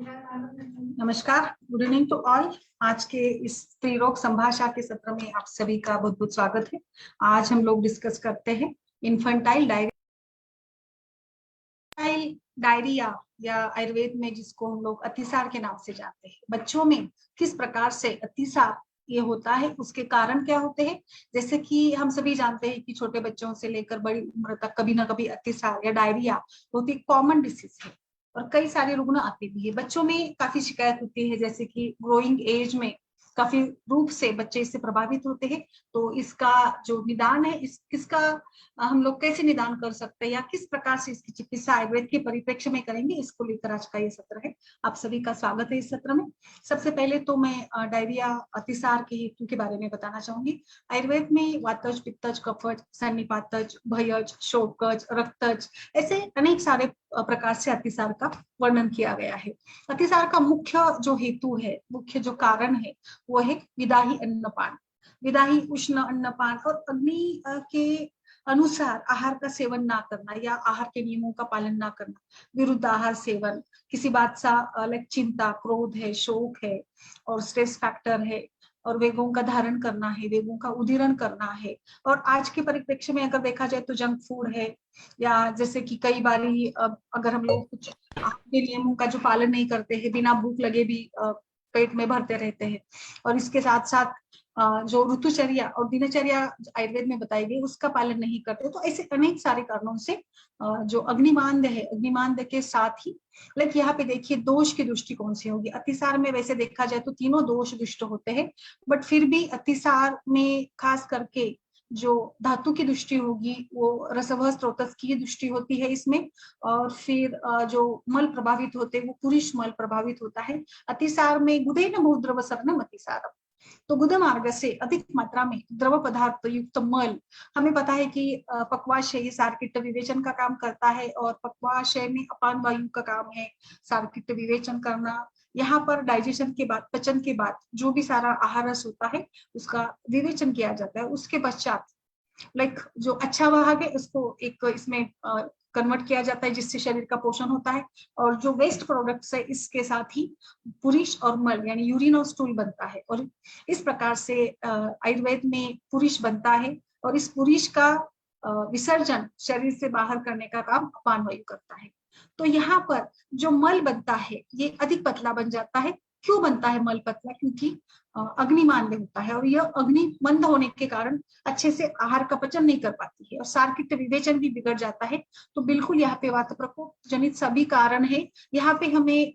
नमस्कार, good evening to all. आज के इस स्त्री रोग संभाषा के सत्र में आप सभी का बहुत बहुत स्वागत है। आज हम लोग डिस्कस करते हैं इन्फेंटाइल डायरिया या आयुर्वेद में जिसको हम लोग अतिसार के नाम से जानते हैं। बच्चों में किस प्रकार से अतिसार ये होता है, उसके कारण क्या होते हैं। जैसे कि हम सभी जानते हैं कि छोटे बच्चों से लेकर बड़ी उम्र तक कभी ना कभी अतिसार या डायरिया बहुत ही कॉमन डिसीज है और कई सारे रुग्ण आते भी है। बच्चों में काफी शिकायत होती है, जैसे कि ग्रोइंग एज में काफी रूप से बच्चे इससे प्रभावित होते हैं। तो इसका जो निदान है, किसका हम लोग कैसे निदान कर सकते हैं या किस प्रकार से इसकी चिकित्सा आयुर्वेद के परिप्रेक्ष्य में करेंगे, इसको लेकर आज का ये सत्र है। आप सभी का स्वागत है इस सत्र में। सबसे पहले तो मैं डायरिया अतिसार के हेतु के बारे में बताना चाहूंगी। आयुर्वेद में वातज, पित्तज, कफज, सन्निपातज, भयज, शोकज, रक्तज ऐसे अनेक सारे प्रकार से अतिसार का वर्णन किया गया है। अतिसार का मुख्य जो हेतु है, मुख्य जो कारण है वो है विदाही अन्नपान। विदाही उष्ण अन्नपान और अग्नि के अनुसार आहार का सेवन ना करना या आहार के नियमों का पालन ना करना, विरुद्ध आहार सेवन, किसी बात सा लाइक चिंता, क्रोध है, शोक है और स्ट्रेस फैक्टर है और वेगों का धारण करना है, वेगों का उदीरण करना है। और आज के परिप्रेक्ष्य में अगर देखा जाए तो जंक फूड है, या जैसे कि कई बारी अगर हम लोग कुछ आहार के नियमों का जो पालन नहीं करते हैं, बिना भूख लगे भी पेट में भरते रहते हैं। और इसके साथ साथ जो ऋतुचर्या और दिनचर्या आयुर्वेद में बताई गई उसका पालन नहीं करते। तो ऐसे अनेक सारे कारणों से जो अग्निमांद है, अग्निमांद के साथ ही लाइक यहाँ पे देखिए दोष की दृष्टि कौन सी होगी। अतिसार में वैसे देखा जाए तो तीनों दोष दुष्ट होते हैं, बट फिर भी अतिसार में खास करके जो धातु की दृष्टि होगी वो रसवह स्रोतस की दृष्टि होती है इसमें। और फिर जो मल प्रभावित होते हैं वो पुरुष मल प्रभावित होता है। अतिसार में गुदेन बहुद्रव सर्णम अतिसारम, तो गुद मार्ग से अधिक मात्रा में द्रव पदार्थ युक्त मल। हमें पता है कि पक्वाशय ये सारकिट विवेचन का काम करता है और पक्वाशय में अपान वायु का काम है सारकिट विवेचन करना। यहाँ पर डाइजेशन के बाद, पचन के बाद जो भी सारा आहार रस होता है उसका विवेचन किया जाता है। उसके पश्चात लाइक जो अच्छा भाग है उसको एक इसमें कन्वर्ट किया जाता है जिससे शरीर का पोषण होता है। और जो वेस्ट प्रोडक्ट्स है इसके साथ ही पुरुष और मल यानी यूरिन और स्टूल बनता है। और इस प्रकार से आयुर्वेद में पुरुष बनता है और इस पुरुष का विसर्जन शरीर से बाहर करने का काम अपान वायु करता है। तो यहाँ पर जो मल बनता है ये अधिक पतला बन जाता है। क्यों बनता है मल पतला? क्योंकि अग्निमांद होता है और यह अग्नि मंद होने के कारण अच्छे से आहार का पचन नहीं कर पाती है और सारकिट विवेचन भी बिगड़ जाता है। तो बिल्कुल यहाँ पे वात प्रकोप जनित सभी कारण है। यहाँ पे हमें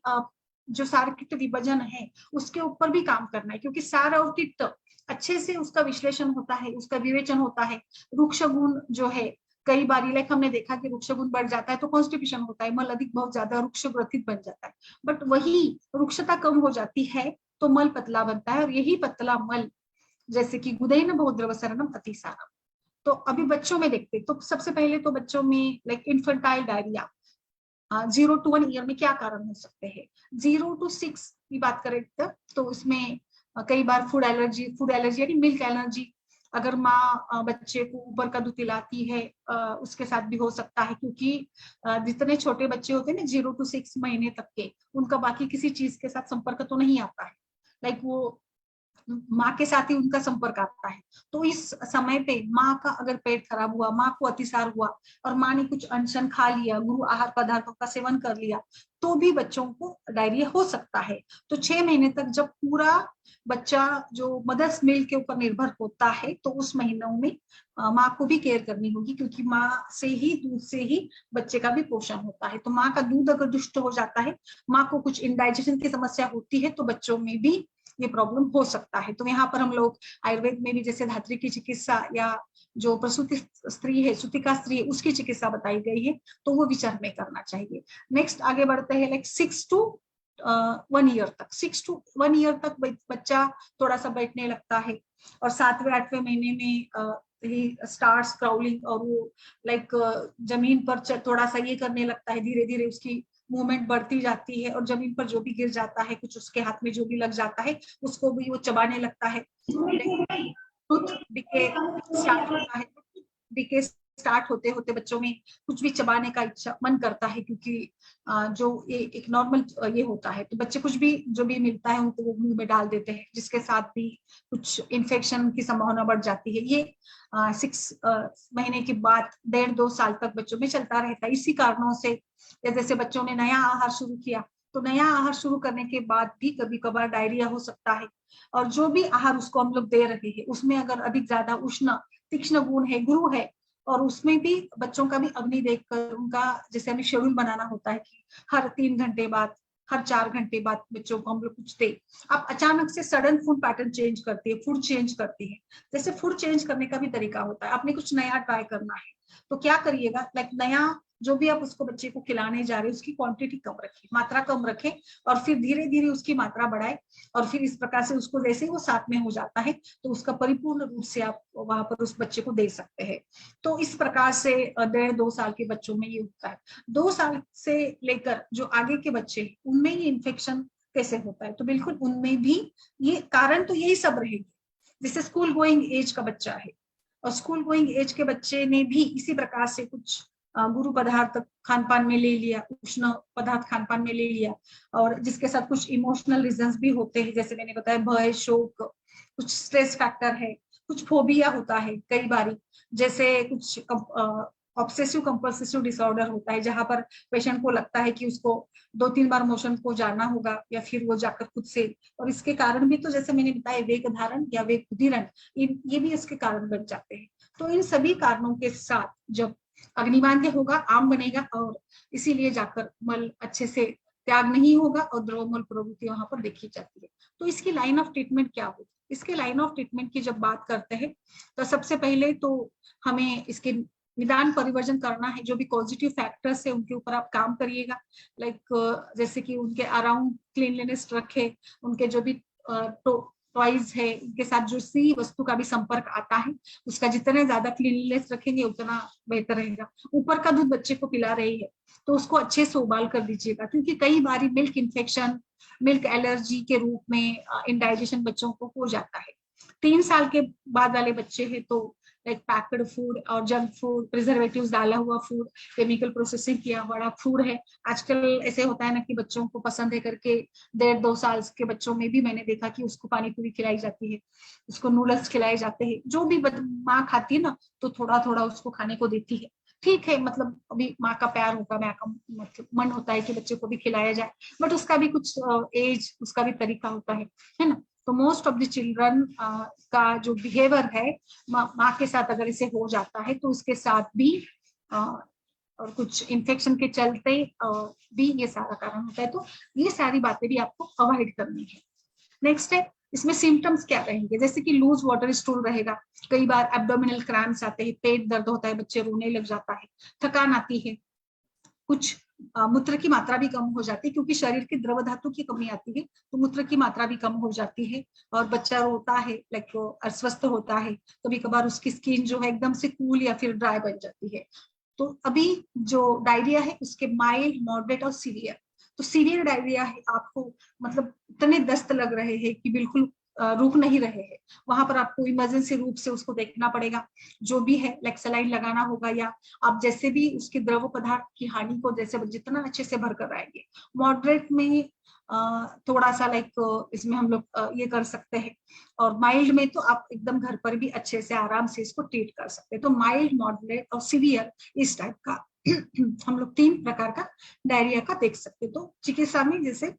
जो सारकिट विभाजन है उसके ऊपर भी काम करना है, क्योंकि सार और किट अच्छे से उसका विश्लेषण होता है, उसका विवेचन होता है। रुक्ष गुण जो है, कई बार लाइक हमने देखा कि रुक्ष गुण बढ़ जाता है तो कॉन्स्टिपेशन होता है, मल अधिक बहुत ज्यादा रुक्ष ग्रथित बन जाता है। बट वही रुक्षता कम हो जाती है तो मल पतला बनता है और यही पतला मल जैसे कि गुदैन बहुद्रव सर्णम अतिसारम। तो अभी बच्चों में देखते तो सबसे पहले तो बच्चों में like infantile diarrhoea 0 to 1 year में क्या कारण हो सकते हैं। 0 to 6 की बात करें तो इसमें कई बार फूड एलर्जी यानी मिल्क एलर्जी, अगर माँ बच्चे को ऊपर का दूध पिलाती है उसके साथ भी हो सकता है। क्योंकि जितने छोटे बच्चे होते हैं ना 0 to 6 महीने तक के, उनका बाकी किसी चीज के साथ संपर्क तो नहीं आता है, लाइक वो माँ के साथ ही उनका संपर्क आता है। तो इस समय पे माँ का अगर पेट खराब हुआ, माँ को अतिसार हुआ और माँ ने कुछ अनशन खा लिया, गुरु आहार पदार्थों का सेवन कर लिया, तो भी बच्चों को डायरिया हो सकता है। तो 6 महीने तक जब पूरा बच्चा जो मदर्स मिल्क के ऊपर निर्भर होता है तो उस महीनों में माँ को भी केयर करनी होगी, क्योंकि माँ से ही, दूध से ही बच्चे का भी पोषण होता है। तो माँ का दूध अगर दुष्ट हो जाता है, माँ को कुछ इंडाइजेशन की समस्या होती है, तो बच्चों में भी ये प्रॉब्लम हो सकता है। तो यहाँ पर हम लोग आयुर्वेद में भी जैसे धात्री की चिकित्सा या जो प्रसूति स्त्री है, सुतिका स्त्री है, उसकी चिकित्सा बताई गई है, तो वो विचार में करना चाहिए। नेक्स्ट आगे बढ़ते हैं लाइक 6 to 1 ईयर तक। 6 to 1 ईयर तक बच्चा थोड़ा सा बैठने लगता है और 7वें-8वें महीने में ही स्टार्स क्राउलिंग और वो लाइक जमीन पर थोड़ा सा ये करने लगता है, धीरे धीरे उसकी मूवमेंट बढ़ती जाती है और जमीन पर जो भी गिर जाता है, कुछ उसके हाथ में जो भी लग जाता है उसको भी वो चबाने लगता है। टूथ डिके स्टार्ट होता है, डिके स्टार्ट होते होते बच्चों में कुछ भी चबाने का इच्छा मन करता है, क्योंकि जो एक नॉर्मल ये होता है, तो बच्चे कुछ भी जो भी मिलता है उनको वो मुंह में डाल देते हैं, जिसके साथ भी कुछ इन्फेक्शन की संभावना बढ़ जाती है। ये 6 महीने के बाद 1.5-2 साल तक बच्चों में चलता रहता है। इसी कारणों से जैसे बच्चों ने नया आहार शुरू किया, तो नया आहार शुरू करने के बाद भी कभी कभार डायरिया हो सकता है। और जो भी आहार उसको हम लोग दे रहे हैं उसमें अगर अधिक ज्यादा उष्ण तीक्ष्ण गुण है, गुरु है, और उसमें भी बच्चों का भी अग्नि देखकर उनका जैसे हमें शेड्यूल बनाना होता है कि हर 3 घंटे बाद, हर 4 घंटे बाद बच्चों को हम लोग कुछ दे। आप अचानक से सडन फूड पैटर्न चेंज करती है, फूड चेंज करती है। जैसे फूड चेंज करने का भी तरीका होता है, आपने कुछ नया ट्राई करना है तो क्या करिएगा, लाइक नया जो भी आप उसको बच्चे को खिलाने जा रहे हैं उसकी क्वांटिटी कम रखें, मात्रा कम रखें, और फिर धीरे धीरे उसकी मात्रा बढ़ाए। और फिर इस प्रकार से उसको जैसे ही वो साथ में हो जाता है तो उसका परिपूर्ण रूप से आप वहां पर उस बच्चे को दे सकते हैं। तो इस प्रकार से 1.5-2 साल के बच्चों में ये होता है। 2 साल से लेकर जो आगे के बच्चे उनमें ये इन्फेक्शन कैसे होता है, तो बिल्कुल उनमें भी ये कारण तो यही सब रहेगी। जैसे स्कूल गोइंग एज का बच्चा है, और स्कूल गोइंग एज के बच्चे ने भी इसी प्रकार से कुछ गुरु पदार्थ खान पान में ले लिया, उष्ण पदार्थ खान पान में ले लिया, और जिसके साथ कुछ इमोशनल रीजंस भी होते हैं, जैसे मैंने बताया भय, शोक, कुछ स्ट्रेस फैक्टर है, कुछ फोबिया होता है कई बारी, जैसे कुछ ऑब्सेसिव कंपल्सिव डिसऑर्डर होता है, जहां पर पेशेंट को लगता है कि उसको 2-3 बार मोशन को जाना होगा या फिर वो जाकर खुद से, और इसके कारण भी तो जैसे मैंने बताया वेग धारण या वेग उदीरण, ये भी इसके कारण बन जाते हैं। तो इन सभी कारणों के साथ जब अग्निबाध्य होगा, आम बनेगा, और इसीलिए जाकर मल अच्छे से त्याग नहीं होगा और द्रवमल प्रवृत्ति वहां पर देखी जाती है। तो इसकी लाइन ऑफ ट्रीटमेंट क्या होगी? इसके लाइन ऑफ ट्रीटमेंट की जब बात करते हैं तो सबसे पहले तो हमें इसके निदान परिवर्जन करना है। जो भी पॉजिटिव फैक्टर्स है उनके ऊपर आप काम करिएगा, लाइक जैसे कि उनके अराउंड क्लीनलीनेस रखे, उनके जो भी टॉयज है उनके साथ जो सी वस्तु का भी संपर्क आता है उसका जितना ज्यादा क्लीनलीनेस रखेंगे उतना बेहतर रहेगा। ऊपर का दूध बच्चे को पिला रही है तो उसको अच्छे से उबाल कर दीजिएगा, क्योंकि कई बार मिल्क इन्फेक्शन, मिल्क एलर्जी के रूप में इंडाइजेशन बच्चों को हो जाता है। 3 साल के बाद वाले बच्चे हैं तो लाइक पैक्ड फूड और जंक फूड, प्रिजर्वेटिव्स डाला हुआ फूड, केमिकल प्रोसेसिंग किया हुआ फूड है। आजकल ऐसे होता है ना कि बच्चों को पसंद है करके 1.5-2 साल के बच्चों में भी मैंने देखा कि उसको पानी पूरी खिलाई जाती है, उसको नूडल्स खिलाए जाते हैं। जो भी माँ खाती है ना तो थोड़ा थोड़ा उसको खाने को देती है, ठीक है, मतलब अभी माँ का प्यार होगा, माँ का मतलब मन होता है कि बच्चे को भी खिलाया जाए, बट उसका भी कुछ एज, उसका भी तरीका होता है ना। तो मोस्ट ऑफ द चिल्ड्रन का जो बिहेवियर है माँ के साथ अगर इसे हो जाता है तो उसके साथ भी और कुछ इन्फेक्शन के चलते भी ये सारा कारण होता है। तो ये सारी बातें भी आपको अवॉइड करनी है। नेक्स्ट है इसमें सिम्टम्स क्या रहेंगे, जैसे कि लूज वाटर स्टूल रहेगा, कई बार एब्डोमिनल क्रैम्प्स आते हैं, पेट दर्द होता है, बच्चे रोने लग जाता है, थकान आती है, कुछ मूत्र की मात्रा भी कम हो जाती है, क्योंकि शरीर की द्रव धातु की कमी आती है तो मूत्र की मात्रा भी कम हो जाती है, और बच्चा रोता है, लाइक अस्वस्थ होता है, कभी कभार उसकी स्किन जो है एकदम से कूल या फिर ड्राई बन जाती है। तो अभी जो डायरिया है उसके माइल्ड, मॉडरेट और सीवियर। तो सीवियर डायरिया है, आपको मतलब इतने दस्त लग रहे हैं कि बिल्कुल रुक नहीं रहे हैं, वहां पर आपको इमरजेंसी रूप से उसको देखना पड़ेगा, जो भी है लाइक सलाइन लगाना होगा, या आप जैसे भी उसके द्रव पदार्थ की हानि को जैसे जितना अच्छे से भर कर आएंगे। मॉडरेट में थोड़ा सा लाइक इसमें हम लोग ये कर सकते हैं, और माइल्ड में तो आप एकदम घर पर भी अच्छे से आराम से इसको ट्रीट कर सकते हैं। तो माइल्ड, मॉडरेट और सीवियर इस टाइप का हम लोग 3 प्रकार का डायरिया का देख सकते हैं। तो चिकित्सा में जैसे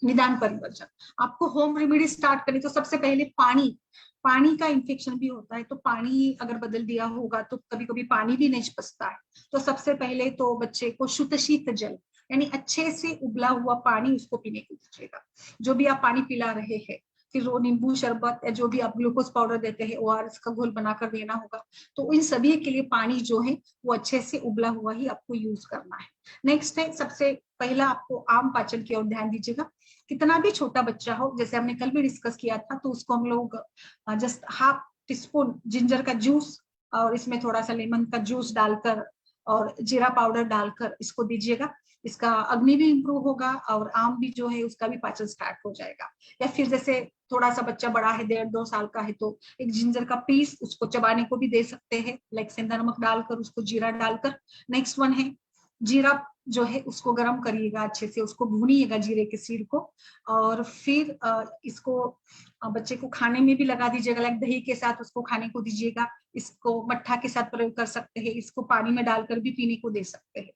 निदान परिवर्जन, आपको होम रेमेडी स्टार्ट करें तो सबसे पहले पानी का इन्फेक्शन भी होता है, तो पानी अगर बदल दिया होगा तो कभी कभी पानी भी नहीं पचता है। तो सबसे पहले तो बच्चे को शुद्ध शीत जल यानी अच्छे से उबला हुआ पानी उसको पीने को दीजिएगा। जो भी आप पानी पिला रहे हैं, फिर वो नींबू शरबत या जो भी आप ग्लूकोज पाउडर देते हैं ORS का घोल बनाकर देना होगा। तो इन सभी के लिए पानी जो है वो अच्छे से उबला हुआ ही आपको यूज करना है। नेक्स्ट है सबसे पहला आपको आम पाचन की ओर ध्यान दीजिएगा। कितना भी छोटा बच्चा हो, जैसे हमने कल भी डिस्कस किया था, तो उसको हम लोग जस्ट ½ टीस्पून जिंजर का जूस और इसमें थोड़ा सा लेमन का जूस डालकर और जीरा पाउडर डालकर इसको दीजिएगा। इसका अग्नि भी इम्प्रूव होगा और आम भी जो है उसका भी पाचन स्टार्ट हो जाएगा। या फिर जैसे थोड़ा सा बच्चा बड़ा है, 1.5-2 साल का है, तो एक जिंजर का पीस उसको चबाने को भी दे सकते हैं, लाइक सेंधा नमक डालकर उसको जीरा डालकर। नेक्स्ट वन है जीरा जो है उसको गर्म करिएगा, अच्छे से उसको भूनिएगा जीरे के सीड को, और फिर इसको बच्चे को खाने में भी लगा दीजिएगा, लाइक दही के साथ उसको खाने को दीजिएगा। इसको मट्ठा के साथ प्रयोग कर सकते हैं, इसको पानी में डालकर भी पीने को दे सकते हैं।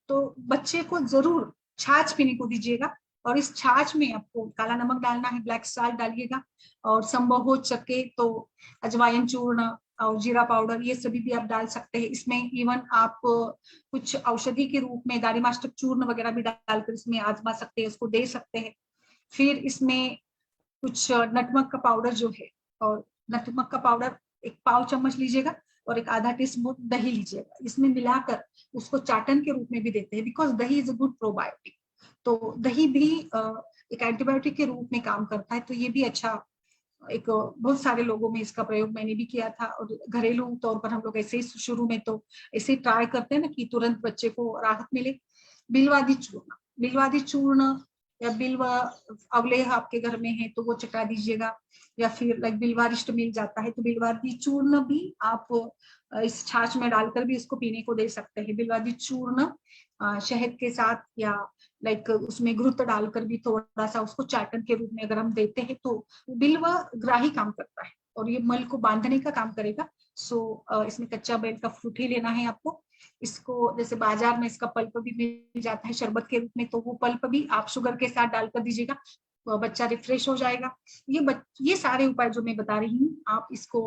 तो बच्चे को जरूर छाछ पीने को दीजिएगा, और इस छाछ में आपको काला नमक डालना है, ब्लैक साल्ट डालिएगा, और संभव हो सके तो अजवाइन चूर्ण और जीरा पाउडर ये सभी भी आप डाल सकते हैं इसमें। इवन आप कुछ औषधि के रूप में दारिमाष्टक चूर्ण वगैरह भी डालकर इसमें आजमा सकते हैं, उसको दे सकते हैं। फिर इसमें कुछ नटमक का पाउडर जो है, और नटमक का पाउडर 1 पाव चम्मच लीजिएगा, और एक आधा टीस्पून दही लीजिएगा, इसमें मिलाकर उसको चाटन के रूप में भी देते हैं, बिकॉज दही इज अ गुड प्रोबायोटिक। तो दही भी एक एंटीबायोटिक के रूप में काम करता है, तो ये भी अच्छा एक बहुत सारे लोगों में इसका प्रयोग मैंने भी किया था, और घरेलू तौर पर हम लोग ऐसे ही शुरू में तो ऐसे ही ट्राई करते हैं ना कि तुरंत बच्चे को राहत मिले। बिलवादी चूर्ण, बिलवादी चूर्ण या बिल्व अवलेह आपके घर में है तो वो चटा दीजिएगा, या फिर लाइक बिल्वारिष्ट मिल जाता है तो बिल्वादी चूर्ण भी आप इस छाछ में डालकर भी इसको पीने को दे सकते हैं। बिल्वादी चूर्ण शहद के साथ या लाइक उसमें घृत डालकर भी थोड़ा सा उसको चाटन के रूप में अगर हम देते हैं तो बिल्व ग्राही काम करता है और ये मल को बांधने का काम करेगा। सो इसमें कच्चा बेल का फ्रूट ही लेना है आपको। इसको जैसे बाजार में इसका पल्प भी मिल जाता है शरबत के रूप में, तो वो पल्प भी आप शुगर के साथ डालकर दीजिएगा, तो बच्चा रिफ्रेश हो जाएगा। ये सारे उपाय जो मैं बता रही हूँ आप इसको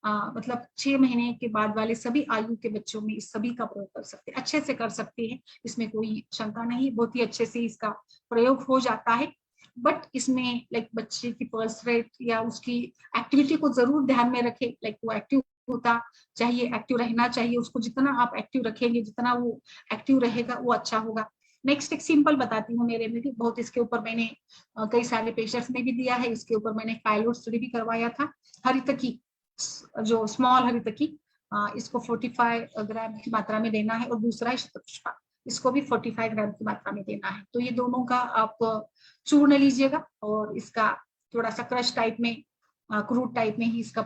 मतलब 6 महीने के बाद वाले सभी आयु के बच्चों में इस सभी का प्रयोग कर सकते हैं, अच्छे से कर सकते हैं, इसमें कोई शंका नहीं, बहुत ही अच्छे से इसका प्रयोग हो जाता है। बट इसमें लाइक बच्चे की पल्स रेट या उसकी एक्टिविटी को जरूर ध्यान में रखें, लाइक वो एक्टिव होता चाहिए, एक्टिव रहना चाहिए उसको, जितना आप एक्टिव रखेंगे जितना वो एक्टिव रहेगा वो अच्छा होगा। नेक्स्ट एक सिंपल बताती हूँ, मेरे में भी बहुत इसके ऊपर मैंने कई सारे पेशेंट्स में भी दिया है, इसके ऊपर मैंने पायलट स्टडी भी करवाया था। हरितकी जो स्मॉल हरितकी, इसको 45 ग्राम की मात्रा में देना है, और दूसरा है शतपुष्पा, इसको भी 45 ग्राम की मात्रा में देना है। तो ये दोनों का आप चूर्ण लीजिएगा और इसका थोड़ा सा क्रश टाइप में क्रूड टाइप में ही इसका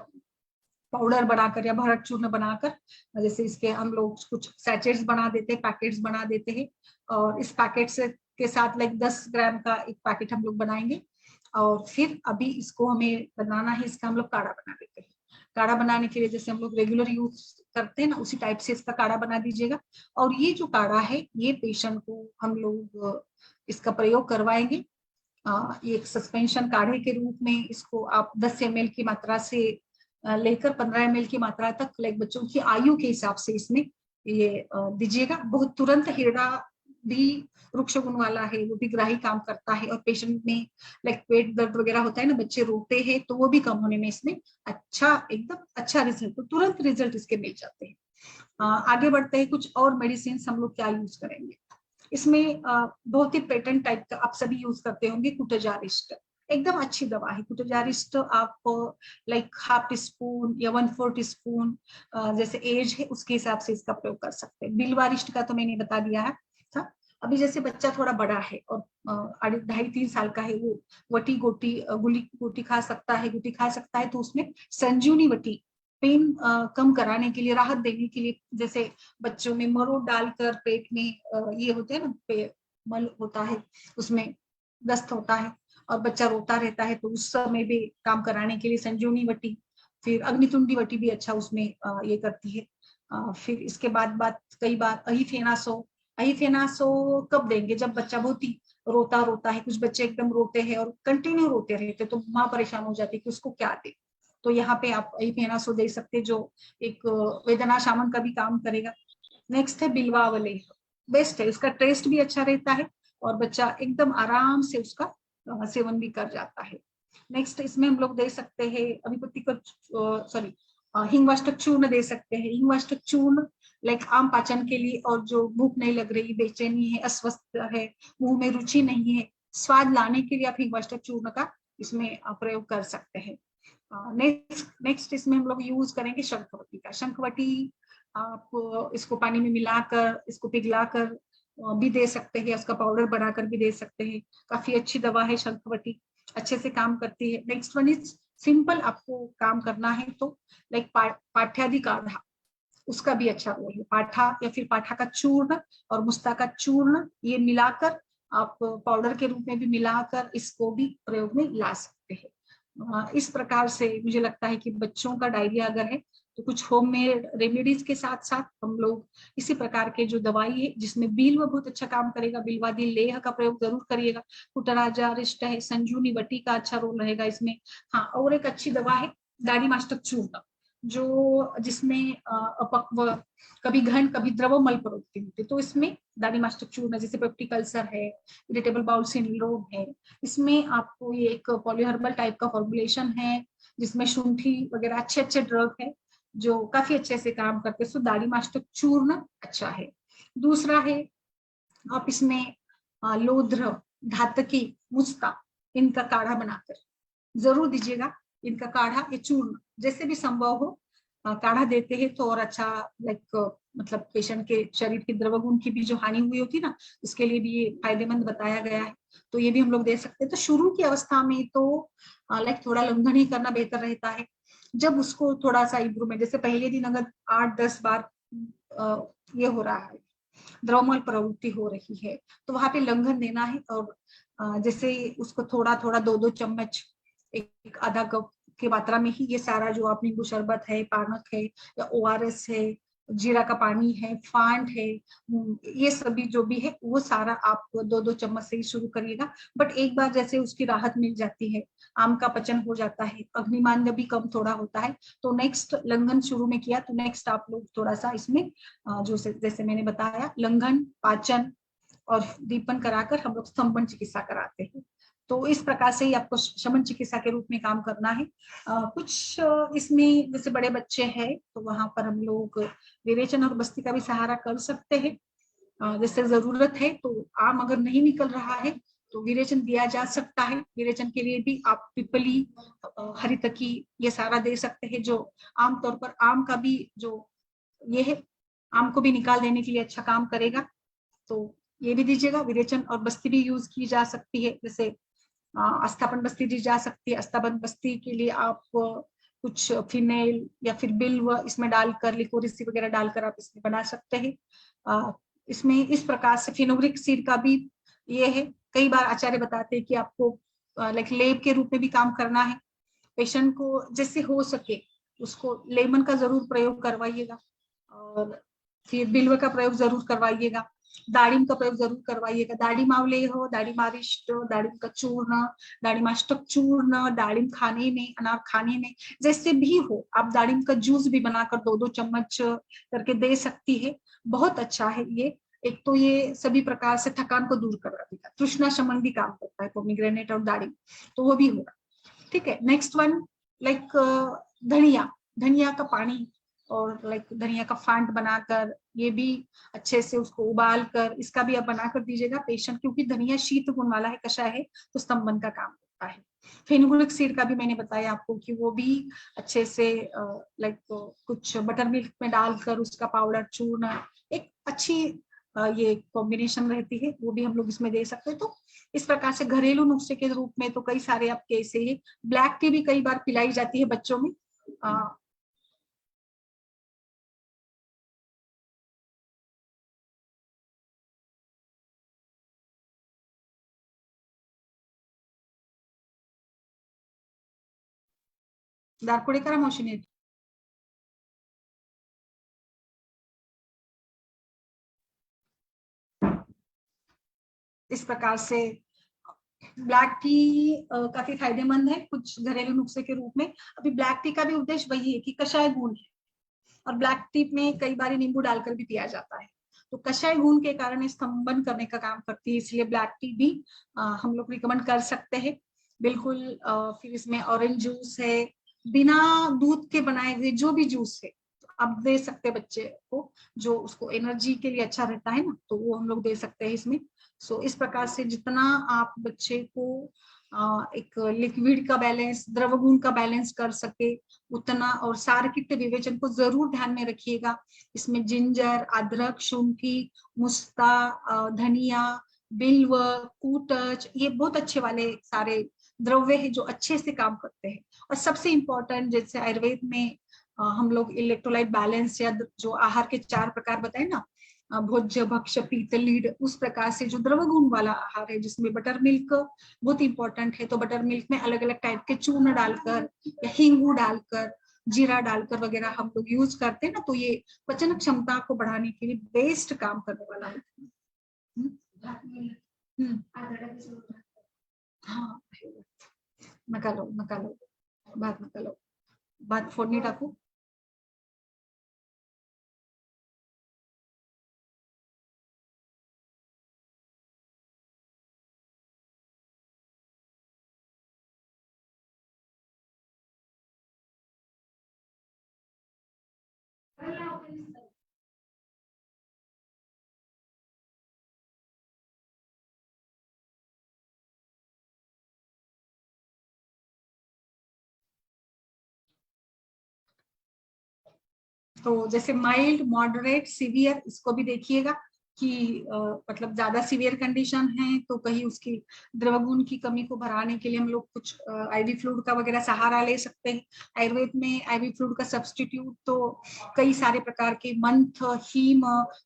पाउडर बनाकर या भरत चूर्ण बनाकर, जैसे इसके हम लोग कुछ सैचेट्स बना देते हैं, पैकेट्स बना देते हैं, और इस पैकेट से के साथ लाइक 10 ग्राम का एक पैकेट हम लोग बनाएंगे, और फिर अभी इसको हमें बनाना है, इसका हम लोग काढ़ा बना देते हैं। काढ़ा बनाने के लिए जैसे हम लोग रेगुलर यूज करते हैं ना, उसी टाइप से इसका काढ़ा बना दीजिएगा। और ये जो काढ़ा है ये पेशेंट को हम लोग इसका प्रयोग करवाएंगे, ये एक सस्पेंशन काढ़े के रूप में। इसको आप 10 ml की मात्रा से लेकर 15 ml की मात्रा तक लाइक बच्चों की आयु के हिसाब से इसमें ये दीजिएगा। बहुत तुरंत हिरड़ा भी वृक्ष गुण वाला है, वो भी ग्राही काम करता है, और पेशेंट में लाइक पेट दर्द वगैरह होता है ना, बच्चे रोते हैं, तो वो भी कम होने में इसमें अच्छा एकदम अच्छा रिजल्ट, तो तुरंत रिजल्ट इसके मिल जाते हैं। आगे बढ़ते हैं, कुछ और मेडिसिन हम लोग क्या यूज करेंगे इसमें। बहुत ही पेटेंट टाइप का आप सभी यूज करते होंगे, कुटजारिस्ट, एकदम अच्छी दवा है कुटजारिस्ट। आप लाइक हाफ टी स्पून या 1/4 टीस्पून जैसे एज है उसके हिसाब से इसका प्रयोग कर सकते हैं। बिलवारिस्ट का तो मैंने बता दिया है था। अभी जैसे बच्चा थोड़ा बड़ा है और 2.5-3 साल का है, वो वटी गोटी गुली गोटी खा सकता है, गुटी खा सकता है, तो उसमें संजीवनी वटी पेन कम कराने के लिए, राहत देने के लिए, जैसे बच्चों में मरोड़ डालकर पेट में ये होते हैं ना, मल होता है उसमें दस्त होता है और बच्चा रोता रहता है, तो उस समय भी काम कराने के लिए संजीवनी वटी, फिर अग्नितुंडी वटी भी अच्छा उसमें ये करती है। फिर इसके बाद बात कई बार अहिफेनासो, अहिफेनासो कब देंगे, जब बच्चा बहुत ही रोता रोता है, कुछ बच्चे एकदम रोते हैं और कंटिन्यू रोते रहते, तो माँ परेशान हो जाती है कि उसको क्या दे, तो यहाँ पे आप अहिफेनासो दे सकते, जो एक वेदना शामन का भी काम करेगा। नेक्स्ट है बिल्वावले, बेस्ट है, उसका टेस्ट भी अच्छा रहता है और बच्चा एकदम आराम से उसका सेवन भी कर जाता है। नेक्स्ट इसमें हम लोग दे सकते हैं अभिपत्ति का सॉरी हिंगवाष्टक चूर्ण दे सकते हैं। हिंगवाष्टक चूर्ण लाइक आम पाचन के लिए, और जो भूख नहीं लग रही, बेचैनी है, अस्वस्थ है, मुंह में रुचि नहीं है, स्वाद लाने के लिए आप हिंगवाष्टक चूर्ण का इसमें प्रयोग कर सकते हैं। नेक्स्ट इसमें हम लोग यूज करेंगे शंखवटी का। शंखवटी आप इसको पानी में मिलाकर, इसको पिघलाकर भी दे सकते हैं, उसका पाउडर बनाकर भी दे सकते हैं। काफी अच्छी दवा है शंखवटी, अच्छे से काम करती है। नेक्स्ट वन इज सिंपल, आपको काम करना है तो लाइक पाठ्यादि काढ़ा, उसका भी अच्छा रोल है। पाठा या फिर पाठा का चूर्ण और मुस्ता का चूर्ण, ये मिलाकर आप पाउडर के रूप में भी मिलाकर इसको भी प्रयोग में ला सकते हैं। इस प्रकार से मुझे लगता है कि बच्चों का डायरिया अगर है तो कुछ होममेड रेमेडीज के साथ साथ हम लोग इसी प्रकार के जो दवाई है, जिसमें बिल्व बहुत अच्छा काम करेगा, बिल्वादी लेह का प्रयोग जरूर करिएगा। कुटराजा, अरिष्ट है, संजूनी वटी का अच्छा रोल रहेगा इसमें। हाँ, और एक अच्छी दवा है दाढ़ीमास्टक चूर्ण, जो जिसमें अपक्व, कभी घन कभी द्रव मल प्रवृत्ति होती है, तो इसमें दाढ़ीमास्टक चूर्ण, जैसे पेप्टिक अल्सर है, इरिटेबल बाउल सिंड्रोम है, इसमें आपको ये एक पॉलीहर्बल टाइप का फॉर्मुलेशन है, जिसमें शुंठी वगैरह अच्छे अच्छे ड्रग है जो काफी अच्छे से काम करते हैं। सो दाढ़ीमास्टक चूर्ण अच्छा है। दूसरा है, आप इसमें लोध्र, घातकी, मुस्ता, इनका काढ़ा बनाकर जरूर दीजिएगा। इनका काढ़ा, ये चूर्ण जैसे भी संभव हो काढ़ा देते हैं तो और अच्छा, लाइक मतलब पेशेंट के शरीर की द्रवगुण की भी जो हानि हुई होती है ना, उसके लिए भी ये फायदेमंद बताया गया है, तो ये भी हम लोग दे सकते हैं। तो शुरू की अवस्था में तो लाइक थोड़ा लंघन ही करना बेहतर रहता है। जब उसको थोड़ा सा इम्प्रूवमेंट, जैसे पहले दिन अगर 8-10 बार ये हो रहा है, द्रवमल प्रवृत्ति हो रही है, तो वहां पे लंघन देना है। और जैसे उसको थोड़ा थोड़ा 2-2 चम्मच, एक आधा कप की मात्रा में ही ये सारा जो आप नींबू शरबत है, पानक है या ओआरएस है, जीरा का पानी है, फांड है, ये सभी जो भी है वो सारा आप 2-2 चम्मच से ही शुरू करिएगा। बट एक बार जैसे उसकी राहत मिल जाती है, आम का पचन हो जाता है, अग्निमांद्य भी कम थोड़ा होता है, तो नेक्स्ट लंघन शुरू में किया तो नेक्स्ट आप लोग थोड़ा सा इसमें जो जैसे मैंने बताया, लंघन, पाचन और दीपन कराकर हम लोग स्तंभन चिकित्सा कराते हैं। तो इस प्रकार से ही आपको शमन चिकित्सा के रूप में काम करना है। कुछ इसमें जैसे बड़े बच्चे हैं तो वहां पर हम लोग विरेचन और बस्ती का भी सहारा कर सकते हैं। जैसे जरूरत है तो आम अगर नहीं निकल रहा है तो विरेचन दिया जा सकता है। विरेचन के लिए भी आप पिपली, हरितकी, ये सारा दे सकते हैं, जो आमतौर पर आम का भी जो ये है, आम को भी निकाल देने के लिए अच्छा काम करेगा, तो ये भी दीजिएगा। विरेचन और बस्ती भी यूज की जा सकती है, जैसे अस्थापन बस्ती दी जा सकती है। अस्थापन बस्ती के लिए आप कुछ फिनेल या फिर बिल्व इसमें डालकर, लिकोरिसी वगैरह डालकर आप इसमें बना सकते हैं। इसमें इस प्रकार से फेनुग्रिक एसिड का भी ये है, कई बार आचार्य बताते हैं कि आपको लाइक लेप के रूप में भी काम करना है। पेशेंट को जैसे हो सके उसको लेमन का जरूर प्रयोग करवाइएगा, और फिर बिल्व का प्रयोग जरूर करवाइएगा, दाड़िम का प्रयोग जरूर करवाइएगा। दाड़िम आंवले हो, दाड़िम आरिष्ट, दाड़िम का चूर्ण, दाड़िमाष्टक चूर्ण, दाड़िम खाने में, अनार खाने में, जैसे भी हो आप दाड़िम का जूस भी बनाकर 2-2 चम्मच करके दे सकती है। बहुत अच्छा है ये। एक तो ये सभी प्रकार से थकान को दूर करवा देगा, तृष्णा शमन भी काम करता है पोमीग्रेनेट और दाड़िम, तो वो भी होगा। ठीक है, नेक्स्ट वन, लाइक धनिया, धनिया का पानी और लाइक धनिया का फांट बनाकर, ये भी अच्छे से उसको उबाल कर इसका भी आप बनाकर दीजिएगा पेशेंट, क्योंकि धनिया शीत गुण वाला है, कषाय है, तो स्तंभन का काम करता है। फेनुग्रिक एसिड का भी मैंने बताया आपको कि वो भी अच्छे से लाइक कुछ बटर मिल्क में डालकर उसका पाउडर चूर्ण, एक अच्छी ये कॉम्बिनेशन रहती है, वो भी हम लोग इसमें दे सकते हैं। तो इस प्रकार से घरेलू नुस्खे के रूप में तो कई सारे आपके ऐसे ही, ब्लैक टी भी कई बार पिलाई जाती है बच्चों में। दारकुड़ेकर मोशिनी, इस प्रकार से ब्लैक टी काफी फायदेमंद है कुछ घरेलू नुस्खे के रूप में। अभी ब्लैक टी का भी उद्देश्य वही है कि कषाय गुण है, और ब्लैक टी में कई बार नींबू डालकर भी पिया जाता है, तो कषाय गुण के कारण ये स्तंभन करने का काम करती है, इसलिए ब्लैक टी भी हम लोग रिकमेंड कर सकते हैं बिल्कुल। फिर इसमें ऑरेंज जूस है, बिना दूध के बनाए हुए जो भी जूस है तो आप दे सकते हैं बच्चे को, जो उसको एनर्जी के लिए अच्छा रहता है ना, तो वो हम लोग दे सकते हैं इसमें। सो इस प्रकार से जितना आप बच्चे को एक लिक्विड का बैलेंस, द्रवगुण का बैलेंस कर सके उतना, और सारकित विवेचन को जरूर ध्यान में रखिएगा। इसमें जिंजर, अदरक, शुंठी, मुस्ता, धनिया, बिल्व, कूटच, ये बहुत अच्छे वाले सारे द्रव्य है जो अच्छे से काम करते हैं। और सबसे इम्पोर्टेंट, जैसे आयुर्वेद में हम लोग इलेक्ट्रोलाइट बैलेंस या जो आहार के 4 प्रकार बताए ना, भोज्य, भक्ष्य, पीत, लीड, उस प्रकार से जो द्रव गुण वाला आहार है, जिसमें बटर मिल्क बहुत इंपॉर्टेंट है। तो बटर मिल्क में अलग अलग टाइप के चूर्ण डालकर या हींगू डालकर, जीरा डालकर वगैरह हम लोग यूज करते हैं ना, तो ये पचन क्षमता को बढ़ाने के लिए बेस्ट काम करने वाला है। हाँ, नका लो बात, नका लो बात, फोड़नी टाकू। तो जैसे माइल्ड, मॉडरेट, सीवियर, इसको भी देखिएगा कि मतलब ज्यादा सीवियर कंडीशन है तो कहीं उसकी द्रवगुण की कमी को भराने के लिए हम लोग कुछ आईवी फ्लूइड का वगैरह सहारा ले सकते हैं। आयुर्वेद में आईवी फ्लूइड का सब्स्टिट्यूट तो कई सारे प्रकार के मंथ, हीम,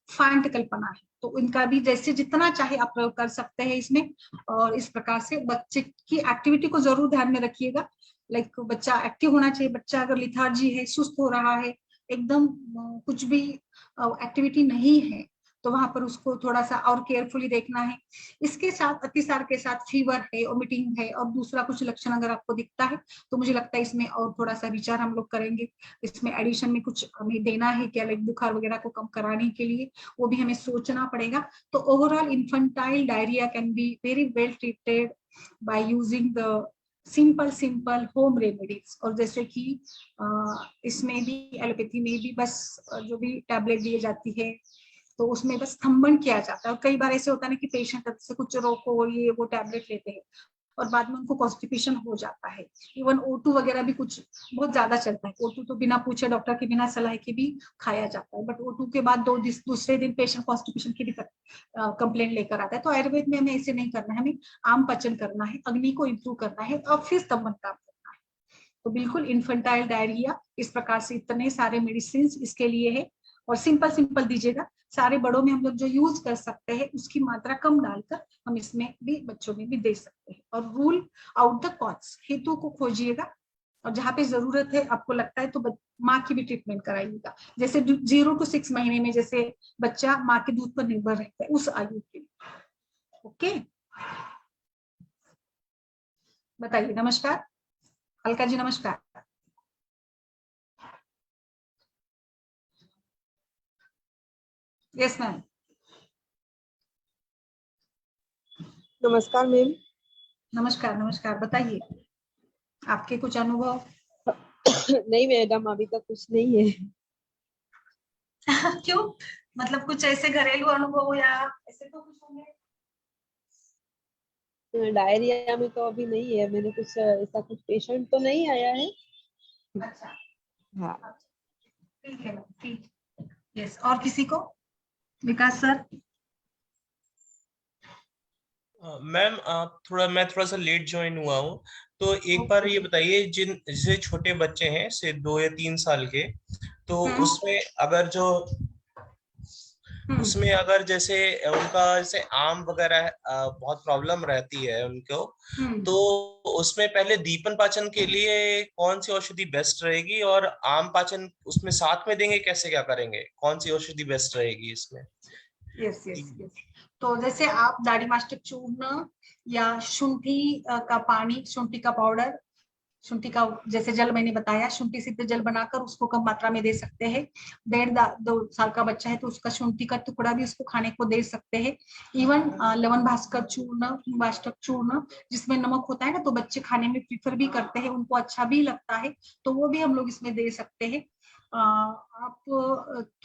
फांट कल्पना है, तो इनका भी जैसे जितना चाहे आप प्रयोग कर सकते हैं इसमें। और इस प्रकार से बच्चे की एक्टिविटी को जरूर ध्यान में रखिएगा। लाइक बच्चा एक्टिव होना चाहिए। बच्चा अगर लिथार्जी है, सुस्त हो रहा है, एकदम कुछ भी एक्टिविटी नहीं है, तो वहां पर उसको थोड़ा सा और केयरफुली देखना है। इसके साथ अतिसार के साथ फीवर है, वोमिटिंग है और दूसरा कुछ लक्षण अगर आपको दिखता है, तो मुझे लगता है इसमें और थोड़ा सा विचार हम लोग करेंगे। इसमें एडिशन में कुछ हमें देना है क्या, लाइक बुखार वगैरह को कम कराने के लिए, वो भी हमें सोचना पड़ेगा। तो overall infantile diarrhoea can be very well treated by using the simple home remedies. और जैसे कि इसमें भी, एलोपैथी में भी बस जो भी टैबलेट दी जाती है तो उसमें बस स्तंभन किया जाता है। और कई बार ऐसे होता है ना कि पेशेंट से कुछ रोको, ये वो टैबलेट लेते हैं और बाद में उनको कॉन्स्टिपेशन हो जाता है। इवन O2 वगैरह भी कुछ बहुत ज्यादा चलता है। O2 तो बिना पूछे डॉक्टर के, बिना सलाह के भी खाया जाता है, बट O2 के बाद दूसरे दिन पेशेंट कॉन्स्टिपेशन की कंप्लेंट लेकर आता है। तो आयुर्वेद में हमें ऐसे नहीं करना है, हमें आम पचन करना है, अग्नि को इम्प्रूव करना है और फिर स्तंभन काम करना है। तो बिल्कुल इन्फेंटाइल डायरिया इस प्रकार से इतने सारे मेडिसिन इसके लिए है। और सिंपल दीजिएगा। सारे बड़ों में हम लोग जो यूज कर सकते हैं उसकी मात्रा कम डालकर हम इसमें भी, बच्चों में भी दे सकते हैं। और रूल आउट द कॉज, हेतु को खोजिएगा और जहाँ पे जरूरत है आपको लगता है तो माँ की भी ट्रीटमेंट कराइएगा। जैसे 0 to 6 महीने में जैसे बच्चा माँ के दूध पर निर्भर रहता है, उस आयु के लिए। ओके, बताइए। नमस्कार अलका जी, नमस्कार। Yes ma'am. नमस्कार मैम। नमस्कार, बताइए आपके कुछ अनुभव। नहीं मैडम, अभी तक कुछ नहीं है। क्यों, मतलब कुछ ऐसे घरेलू अनुभव या ऐसे तो कुछ होंगे। डायरिया में तो अभी नहीं है, मैंने कुछ ऐसा कुछ पेशेंट तो नहीं आया है। अच्छा, हाँ ठीक है, ठीक। यस, और किसी को? विकास सर। मैम आप मैं थोड़ा सा लेट ज्वाइन हुआ हूँ, तो एक बार ये बताइए, जैसे छोटे बच्चे हैं से 2 या 3 साल के, तो उसमें अगर जैसे उनका जैसे आम वगैरह बहुत प्रॉब्लम रहती है उनको, तो उसमें पहले दीपन पाचन के लिए कौन सी औषधि बेस्ट रहेगी, और आम पाचन उसमें साथ में देंगे, कैसे क्या करेंगे, कौन सी औषधि बेस्ट रहेगी इसमें? यस। तो जैसे आप दाढ़ी मास्टर चूर्ण या शुंठी का पानी, शुंठी का पाउडर, शुंठी का जैसे जल मैंने बताया, शुंठी सिद्ध जल बनाकर उसको कम मात्रा में दे सकते हैं। 1.5-2 साल का बच्चा है तो उसका शुंठी का टुकड़ा भी उसको खाने को दे सकते हैं। इवन लवन भास्कर चूर्ण, वाष्टक चूर्ण, जिसमें नमक होता है ना, तो बच्चे खाने में प्रीफर भी करते हैं, उनको अच्छा भी लगता है, तो वो भी हम लोग इसमें दे सकते हैं। आप